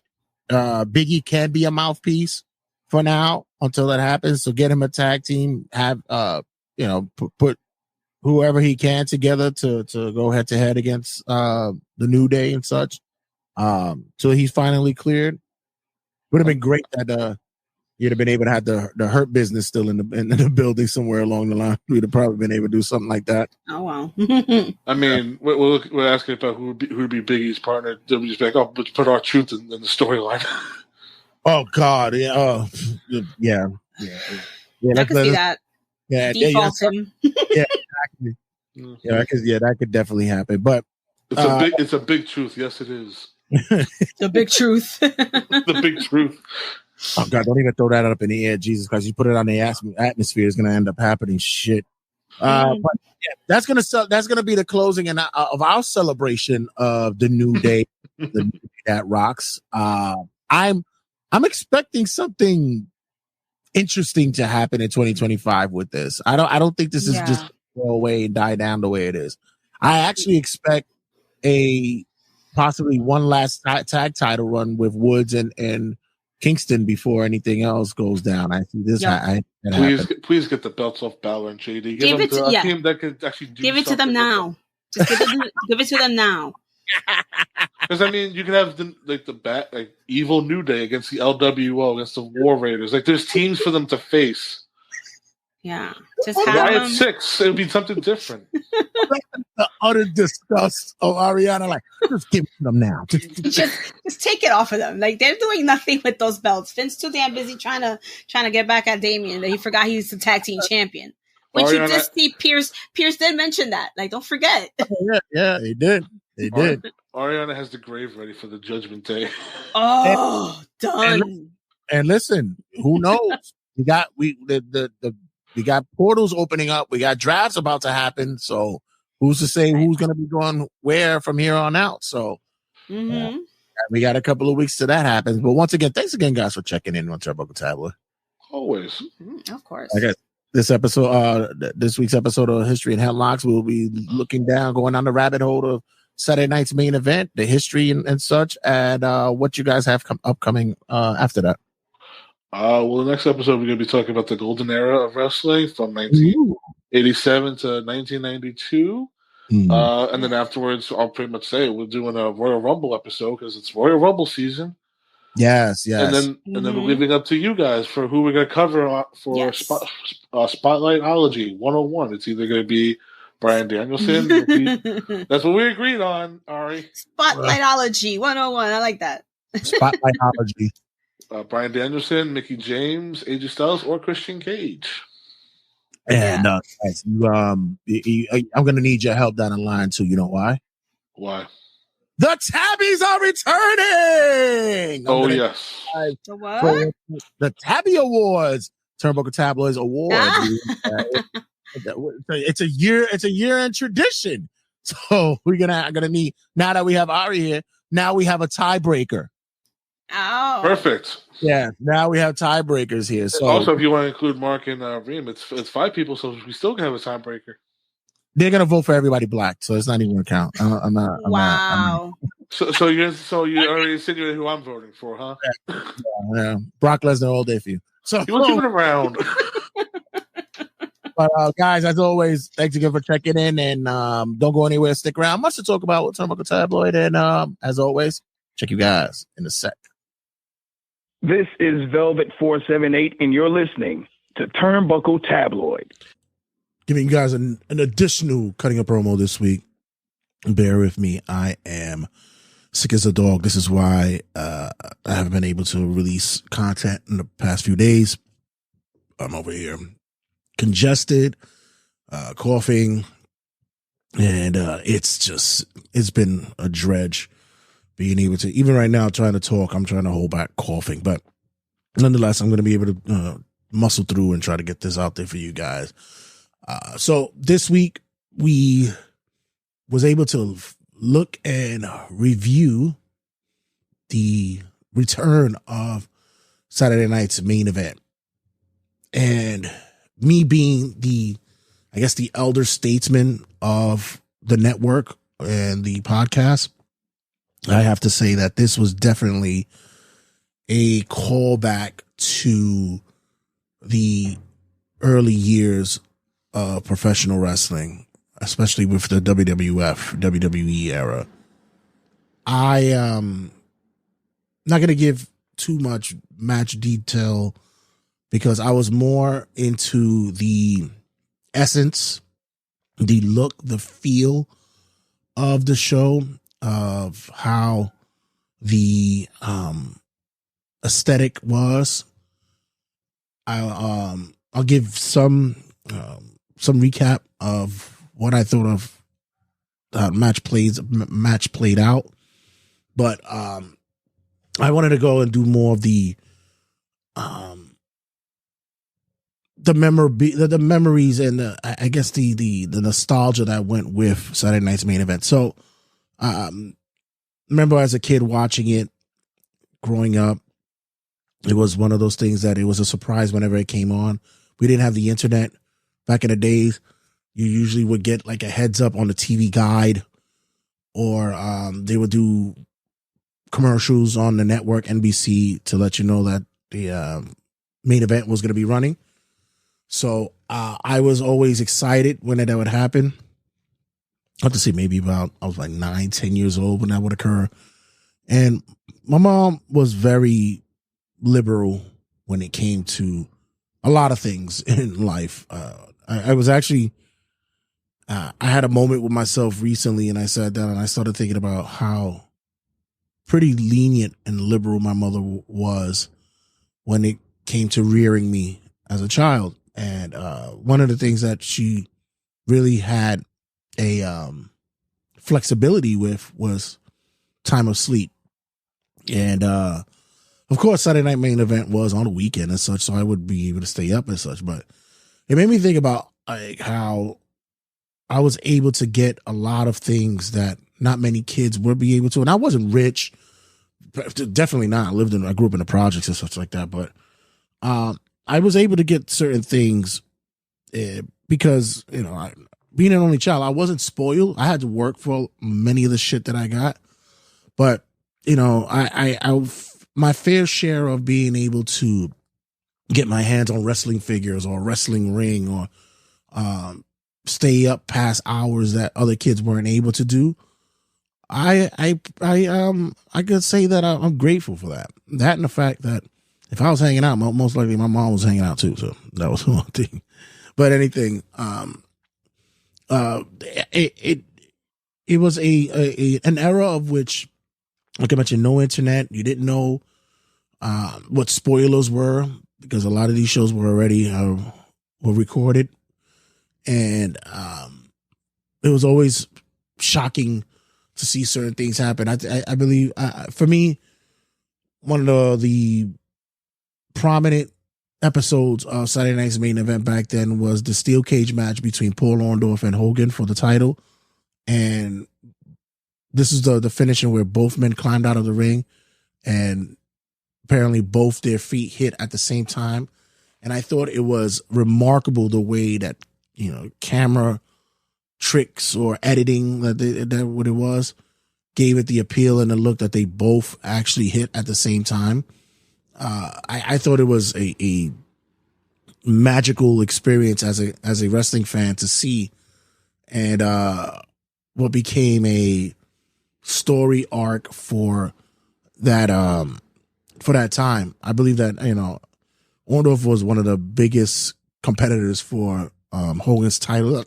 Biggie can be a mouthpiece for now until that happens. So get him a tag team, have put whoever he can together to go head to head against the New Day and such. So he's finally cleared. Would have been great that you'd have been able to have the Hurt Business still in the building somewhere along the line. We'd have probably been able to do something like that. Oh wow! I mean, we're asking about who would be Biggie's partner. They'll be just like, oh, let's put our truth in the storyline. Oh God, yeah, yeah. I can see that. Yeah, default him. Yeah, exactly. Yeah, that could definitely happen. But it's a big truth. Yes, it is. The big truth. The big truth. Oh God! Don't even throw that up in the air, Jesus! Because you put it on the atmosphere, it's going to end up happening. Shit. But yeah, that's gonna be the closing of our celebration of the New Day, the New Day that rocks. I'm expecting something interesting to happen in 2025 with this. I don't think this is just go away and die down the way it is. I actually expect possibly one last tag title run with Woods and Kingston before anything else goes down. I see this. Please get the belts off Balor and JD. Give it to a team that could actually give it to them now. Just give it to them now. Because I mean, you can have the evil New Day against the LWO against the War Raiders. Like, there's teams for them to face. Yeah, just have Riot them. 6. It would be something different. The utter disgust of Ariana. Like, just give it to them now. Just take it off of them. Like, they're doing nothing with those belts. Vince too damn busy trying to get back at Damian that he forgot he's the tag team champion. Which you did see Pierce did mention that. Like, don't forget. Yeah, he did. He did. Ariana has the grave ready for the Judgment Day. Oh, done. And listen, who knows? We got portals opening up. We got drafts about to happen. So who's to say who's going to be going where from here on out? So we got a couple of weeks till that happens. But once again, thanks again, guys, for checking in on Turnbuckle Tabloid. Always. Of course. This week's episode of History and Headlocks, we'll be looking down, going down the rabbit hole of Saturday night's main event, the history and such, and what you guys have upcoming after that. Well, the next episode we're going to be talking about the golden era of wrestling from 1987 to 1992. And then afterwards, I'll pretty much say we're doing a Royal Rumble episode because it's Royal Rumble season. Yes. And then we're leaving up to you guys for who we're going to cover for Spotlightology 101. It's either going to be Brian Danielson. That's what we agreed on, Ari. Spotlightology 101. I like that. Spotlightology. Brian Danielson, Mickey James, AJ Styles, or Christian Cage. And guys, I'm going to need your help down the line too. You know why? Why? The Tabbies are returning. Yes. The what? The Tabby Awards, Turnbuckle Tabloids Awards. It's a year-end tradition. So I'm gonna need, now that we have Ari here, now we have a tiebreaker. Oh, perfect. Yeah, now we have tiebreakers here. So also, if you want to include Mark and Reem, it's 5 people, so we still can have a tiebreaker. They're gonna vote for everybody black, so it's not even gonna count. I'm not. Wow. So you already insinuated who I'm voting for, huh? Yeah. Brock Lesnar all day for you. So you want to keep it around. But guys, as always, thanks again for checking in, and don't go anywhere. Stick around. Much to talk about with Turnbuckle Tabloid, and as always, check you guys in a sec. This is Velvet 478, and you're listening to Turnbuckle Tabloid. Giving you guys an additional cutting a promo this week. Bear with me. I am sick as a dog. This is why I haven't been able to release content in the past few days. I'm over here congested, coughing, and it's been a dredge being able to, even right now, trying to talk, I'm trying to hold back coughing, but nonetheless, I'm going to be able to muscle through and try to get this out there for you guys. So this week we was able to look and review the return of Saturday night's main event. And me being the elder statesman of the network and the podcast, I have to say that this was definitely a callback to the early years of professional wrestling, especially with the WWF, WWE era. I am not going to give too much match detail because I was more into the essence, the look, the feel of the show, of how the aesthetic was. I'll give some recap of what I thought of match played out, but I wanted to go and do more of the memories and the nostalgia that went with Saturday night's main event. So remember as a kid watching it growing up, it was one of those things that it was a surprise whenever it came on. We didn't have the internet back in the days. You usually would get like a heads up on the TV guide, or they would do commercials on the network NBC to let you know that the main event was going to be running. So I was always excited when that would happen. I have to say maybe I was like 9-10 years old when that would occur. And my mom was very liberal when it came to a lot of things in life. I was actually, I had a moment with myself recently, and I sat down and I started thinking about how pretty lenient and liberal my mother was when it came to rearing me as a child. And one of the things that she really had a flexibility with was time of sleep. And of course, Saturday night main event was on a weekend and such, so I would be able to stay up and such. But it made me think about like how I was able to get a lot of things that not many kids would be able to. And I wasn't rich, definitely not. I grew up in the projects and such like that. But I was able to get certain things because, being an only child, I wasn't spoiled. I had to work for many of the shit that I got. But, my fair share of being able to get my hands on wrestling figures or wrestling ring or stay up past hours that other kids weren't able to do. I could say that I'm grateful for that. That and the fact that if I was hanging out, most likely my mom was hanging out too. So that was one thing. But anything, it was an era of which, like I mentioned, no internet. You didn't know what spoilers were because a lot of these shows were already were recorded, and it was always shocking to see certain things happen. I believe for me, one of the prominent episodes of Saturday Night's Main Event back then was the steel cage match between Paul Orndorff and Hogan for the title. And this is the finishing where both men climbed out of the ring and apparently both their feet hit at the same time. And I thought it was remarkable the way that, camera tricks or editing that what it was gave it the appeal and the look that they both actually hit at the same time. I thought it was a magical experience as a wrestling fan to see, and what became a story arc for that time. I believe that Orndorff was one of the biggest competitors for Hogan's title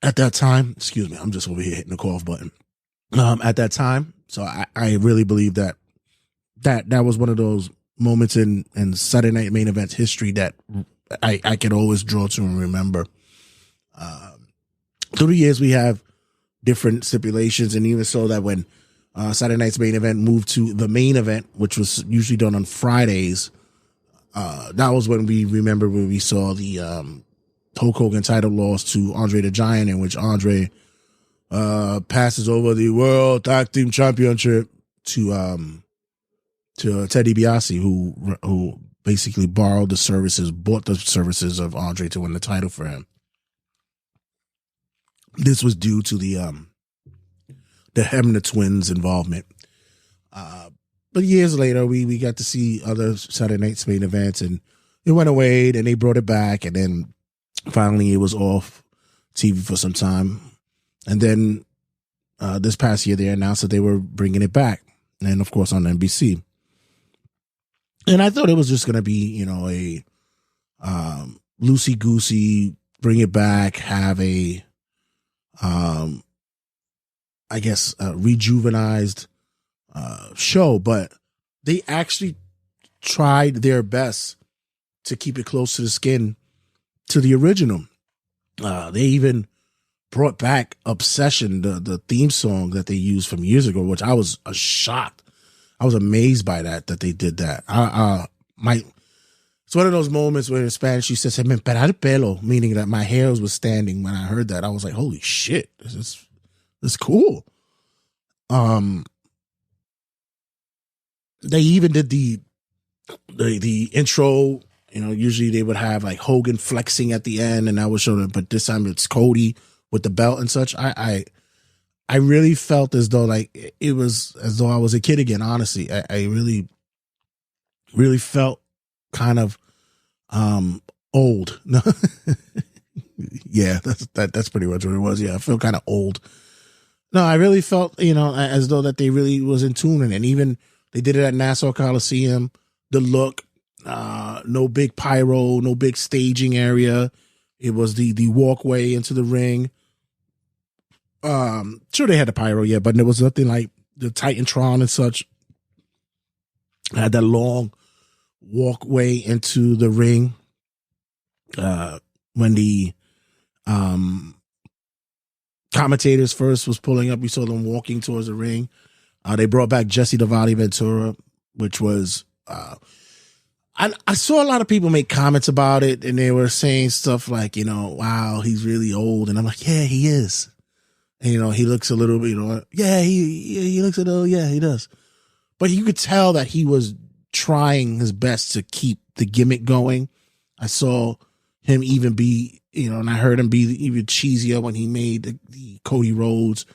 at that time. Excuse me, I'm just over here hitting the cough button. At that time, so I really believe that was one of those moments in Saturday Night Main Event history that I can always draw to and remember. Through the years, we have different stipulations, and even so that when Saturday Night's Main Event moved to the main event, which was usually done on Fridays, that was when we saw the Hulk Hogan title loss to Andre the Giant, in which Andre passes over the World Tag Team Championship to Ted DiBiase, who basically bought the services of Andre to win the title for him. This was due to the Hebner twins' involvement. But years later, we got to see other Saturday Night's Main Events, and it went away, and they brought it back, and then finally it was off TV for some time. And then this past year, they announced that they were bringing it back, and of course on NBC. And I thought it was just going to be, a loosey-goosey, bring it back, have a, rejuvenized show. But they actually tried their best to keep it close to the skin to the original. They even brought back Obsession, the theme song that they used from years ago, which I was shocked. I was amazed by that they did that. It's one of those moments where in Spanish she says, "Se me para el pelo," meaning that my hairs was standing when I heard that. I was like, holy shit, this is cool. They even did the intro. Usually they would have like Hogan flexing at the end, and that would show them, but this time it's Cody with the belt and such. I really felt as though it was as though I was a kid again. Honestly, I really, really felt kind of old. Yeah, that's pretty much what it was. Yeah, I feel kind of old. No, I really felt as though that they really was in tune, and even they did it at Nassau Coliseum. The look, no big pyro, no big staging area. It was the walkway into the ring. Sure they had the pyro, yeah, but there was nothing like the Titantron and such. I had that long walkway into the ring. When the commentators first was pulling up, we saw them walking towards the ring. They brought back Jesse the Body Ventura, which was I saw a lot of people make comments about it, and they were saying stuff like, wow, he's really old, and I'm like, yeah, he is. And, he looks a little bit, yeah, he looks a little, yeah, he does. But you could tell that he was trying his best to keep the gimmick going. I saw him even be, and I heard him be even cheesier when he made the Cody Rhodes,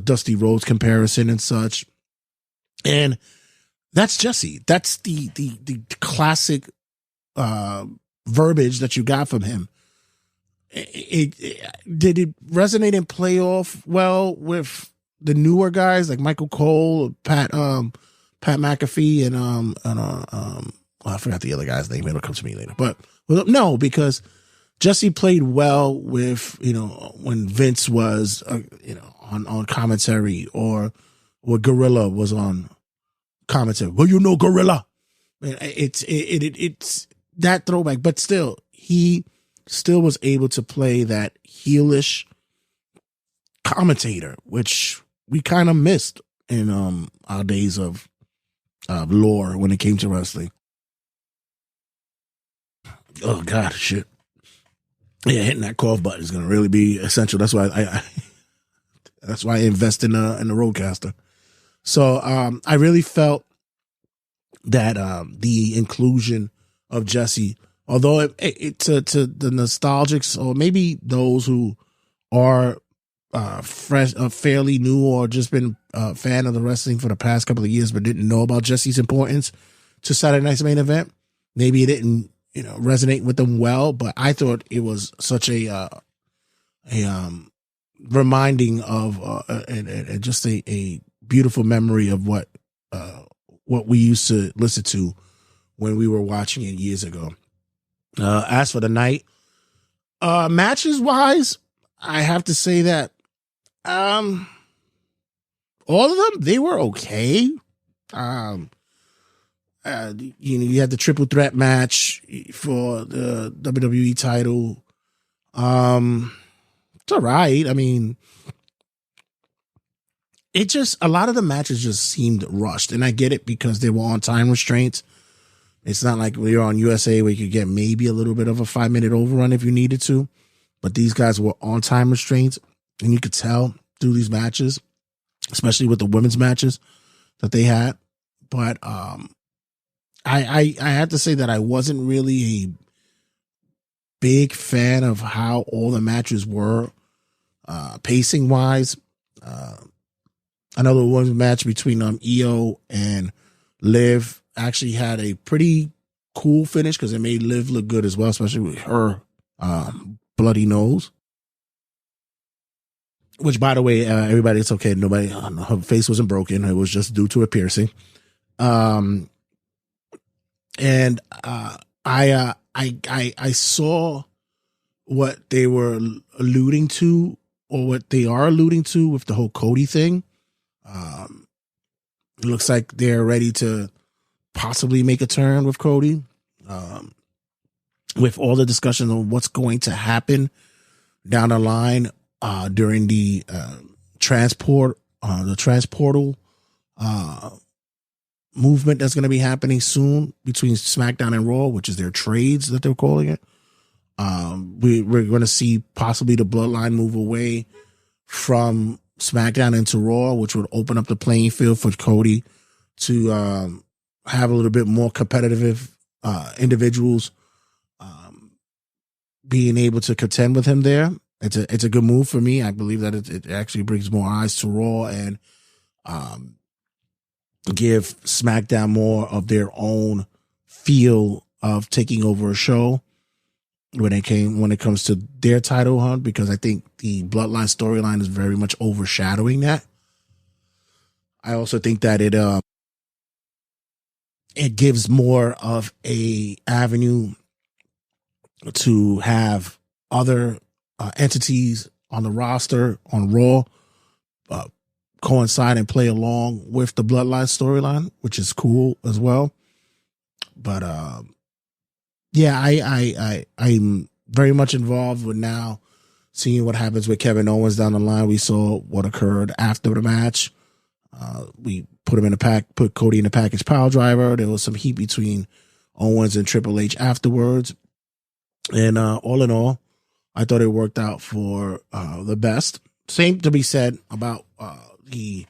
Dusty Rhodes comparison and such. And that's Jesse. That's the classic verbiage that you got from him. Did it resonate and play off well with the newer guys like Michael Cole, Pat McAfee, and I forgot the other guy's name. It'll come to me later. But no, because Jesse played well with when Vince was on commentary, or Gorilla was on commentary. Well, Gorilla. It's that throwback, but still, he still was able to play that heelish commentator, which we kind of missed in our days of lore when it came to wrestling. Oh God, shit! Yeah, hitting that cough button is gonna really be essential. That's why I invest in the Roadcaster. So I really felt that the inclusion of Jesse, although it to the nostalgics, or maybe those who are fresh, fairly new, or just been a fan of the wrestling for the past couple of years but didn't know about Jesse's importance to Saturday Night's Main Event, maybe it didn't resonate with them well. But I thought it was such a reminding of and just a beautiful memory of what we used to listen to when we were watching it years ago. As for the night, matches wise, I have to say that all of them, they were okay. You had the triple threat match for the WWE title. It's all right. I mean, a lot of the matches just seemed rushed, and I get it because they were on time restraints. It's not like we were on USA where you could get maybe a little bit of a 5-minute overrun if you needed to, but these guys were on time restraints, and you could tell through these matches, especially with the women's matches that they had. But I had to say that I wasn't really a big fan of how all the matches were pacing wise. Another women's match between Io and Liv actually had a pretty cool finish because it made Liv look good as well, especially with her bloody nose. Which, by the way, everybody, it's okay. Nobody, her face wasn't broken. It was just due to a piercing. And I saw what they were alluding to, or what they are alluding to with the whole Cody thing. It looks like they're ready to possibly make a turn with Cody. With all the discussion on what's going to happen down the line during the transportal movement that's going to be happening soon between SmackDown and Raw, which is their trades that they're calling it. We're going to see possibly the Bloodline move away from SmackDown into Raw, which would open up the playing field for Cody to have a little bit more competitive individuals being able to contend with him there. It's a good move for me. I believe that it actually brings more eyes to Raw and give SmackDown more of their own feel of taking over a show when it comes to their title hunt, because I think the Bloodline storyline is very much overshadowing that. I also think that it gives more of a avenue to have other entities on the roster on Raw coincide and play along with the Bloodline storyline, which is cool as well. But yeah, I'm very much involved with now seeing what happens with Kevin Owens down the line. We saw what occurred after the match. We put Cody in the package pile driver. There was some heat between Owens and Triple H afterwards. And all in all, I thought it worked out for the best. Same to be said about the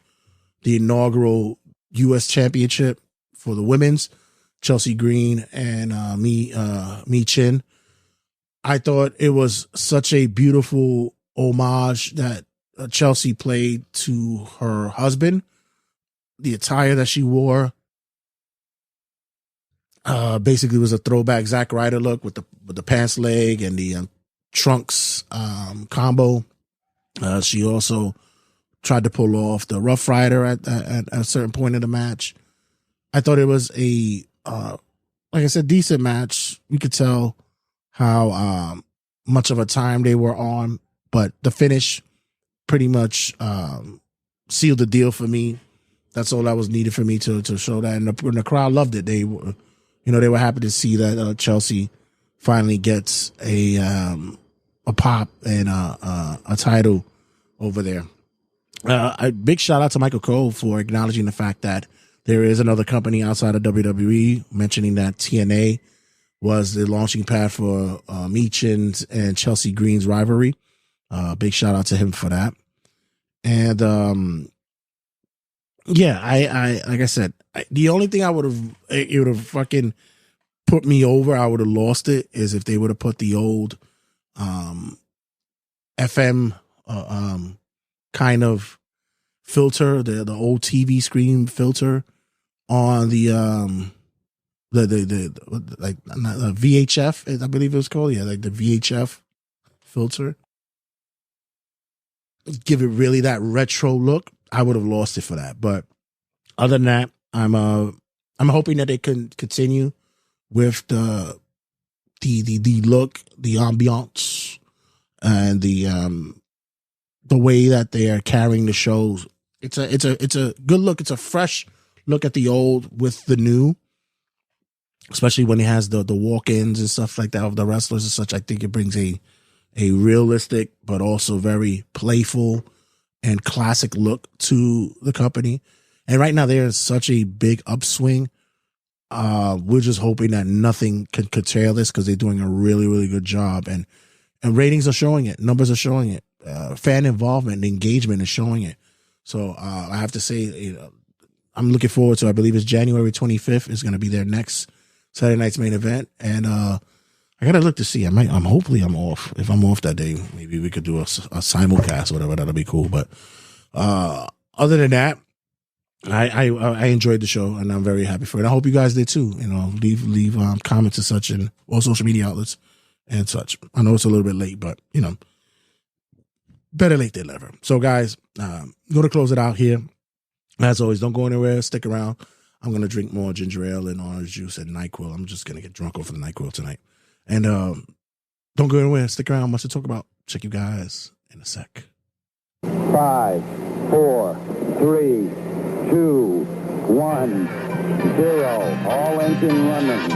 inaugural U.S. Championship for the women's. Chelsea Green and Mi Chin. I thought it was such a beautiful homage that Chelsea played to her husband. The attire that she wore basically was a throwback Zack Ryder look with the pants leg and the trunks combo. She also tried to pull off the Rough Rider at a certain point in the match. I thought it was a like I said, decent match. You could tell how much of a time they were on, but the finish pretty much sealed the deal for me. That's all that was needed for me to show that, and the crowd loved it. They were, they were happy to see that Chelsea finally gets a pop and a title over there. A big shout out to Michael Cole for acknowledging the fact that there is another company outside of WWE, mentioning that TNA was the launching pad for Meechin's and Chelsea Green's rivalry. Big shout out to him for that. And yeah, I like I said, the only thing it would have fucking put me over, I would have lost it, is if they would have put the old FM kind of filter, the old TV screen filter on the like VHF, I believe it was called. Yeah, like the VHF filter. Give it really that retro look. I would have lost it for that. But other than that, I'm hoping that they can continue with the look, the ambiance, and the way that they are carrying the shows. It's a good look. It's a fresh look at the old with the new, especially when it has the walk-ins and stuff like that of the wrestlers and such. I think it brings a realistic but also very playful and classic look to the company. And right now they're in such a big upswing. We're just hoping that nothing can curtail this, because they're doing a really, really good job. And ratings are showing it. Numbers are showing it. Fan involvement and engagement is showing it. So I have to say, I'm looking forward to, I believe it's January 25th is going to be their next Saturday night's main event. And I got to look to see. Hopefully I'm off. If I'm off that day, maybe we could do a simulcast or whatever. That'll be cool. But other than that, I enjoyed the show, and I'm very happy for it. I hope you guys did too. Leave comments and such, and all social media outlets and such. I know it's a little bit late, but better late than never. So guys, going to close it out here. As always, don't go anywhere. Stick around. I'm going to drink more ginger ale and orange juice and NyQuil. I'm just going to get drunk off of the NyQuil tonight. And don't go anywhere. Stick around. Much to talk about. Check you guys in a sec. 5, 4, 3, 2, 1, 0. All engine running.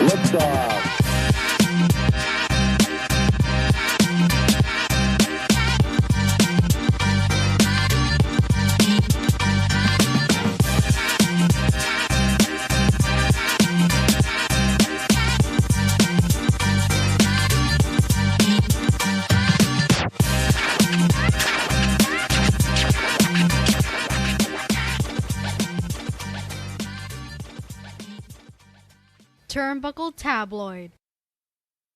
Liftoff. Turnbuckle Tabloid.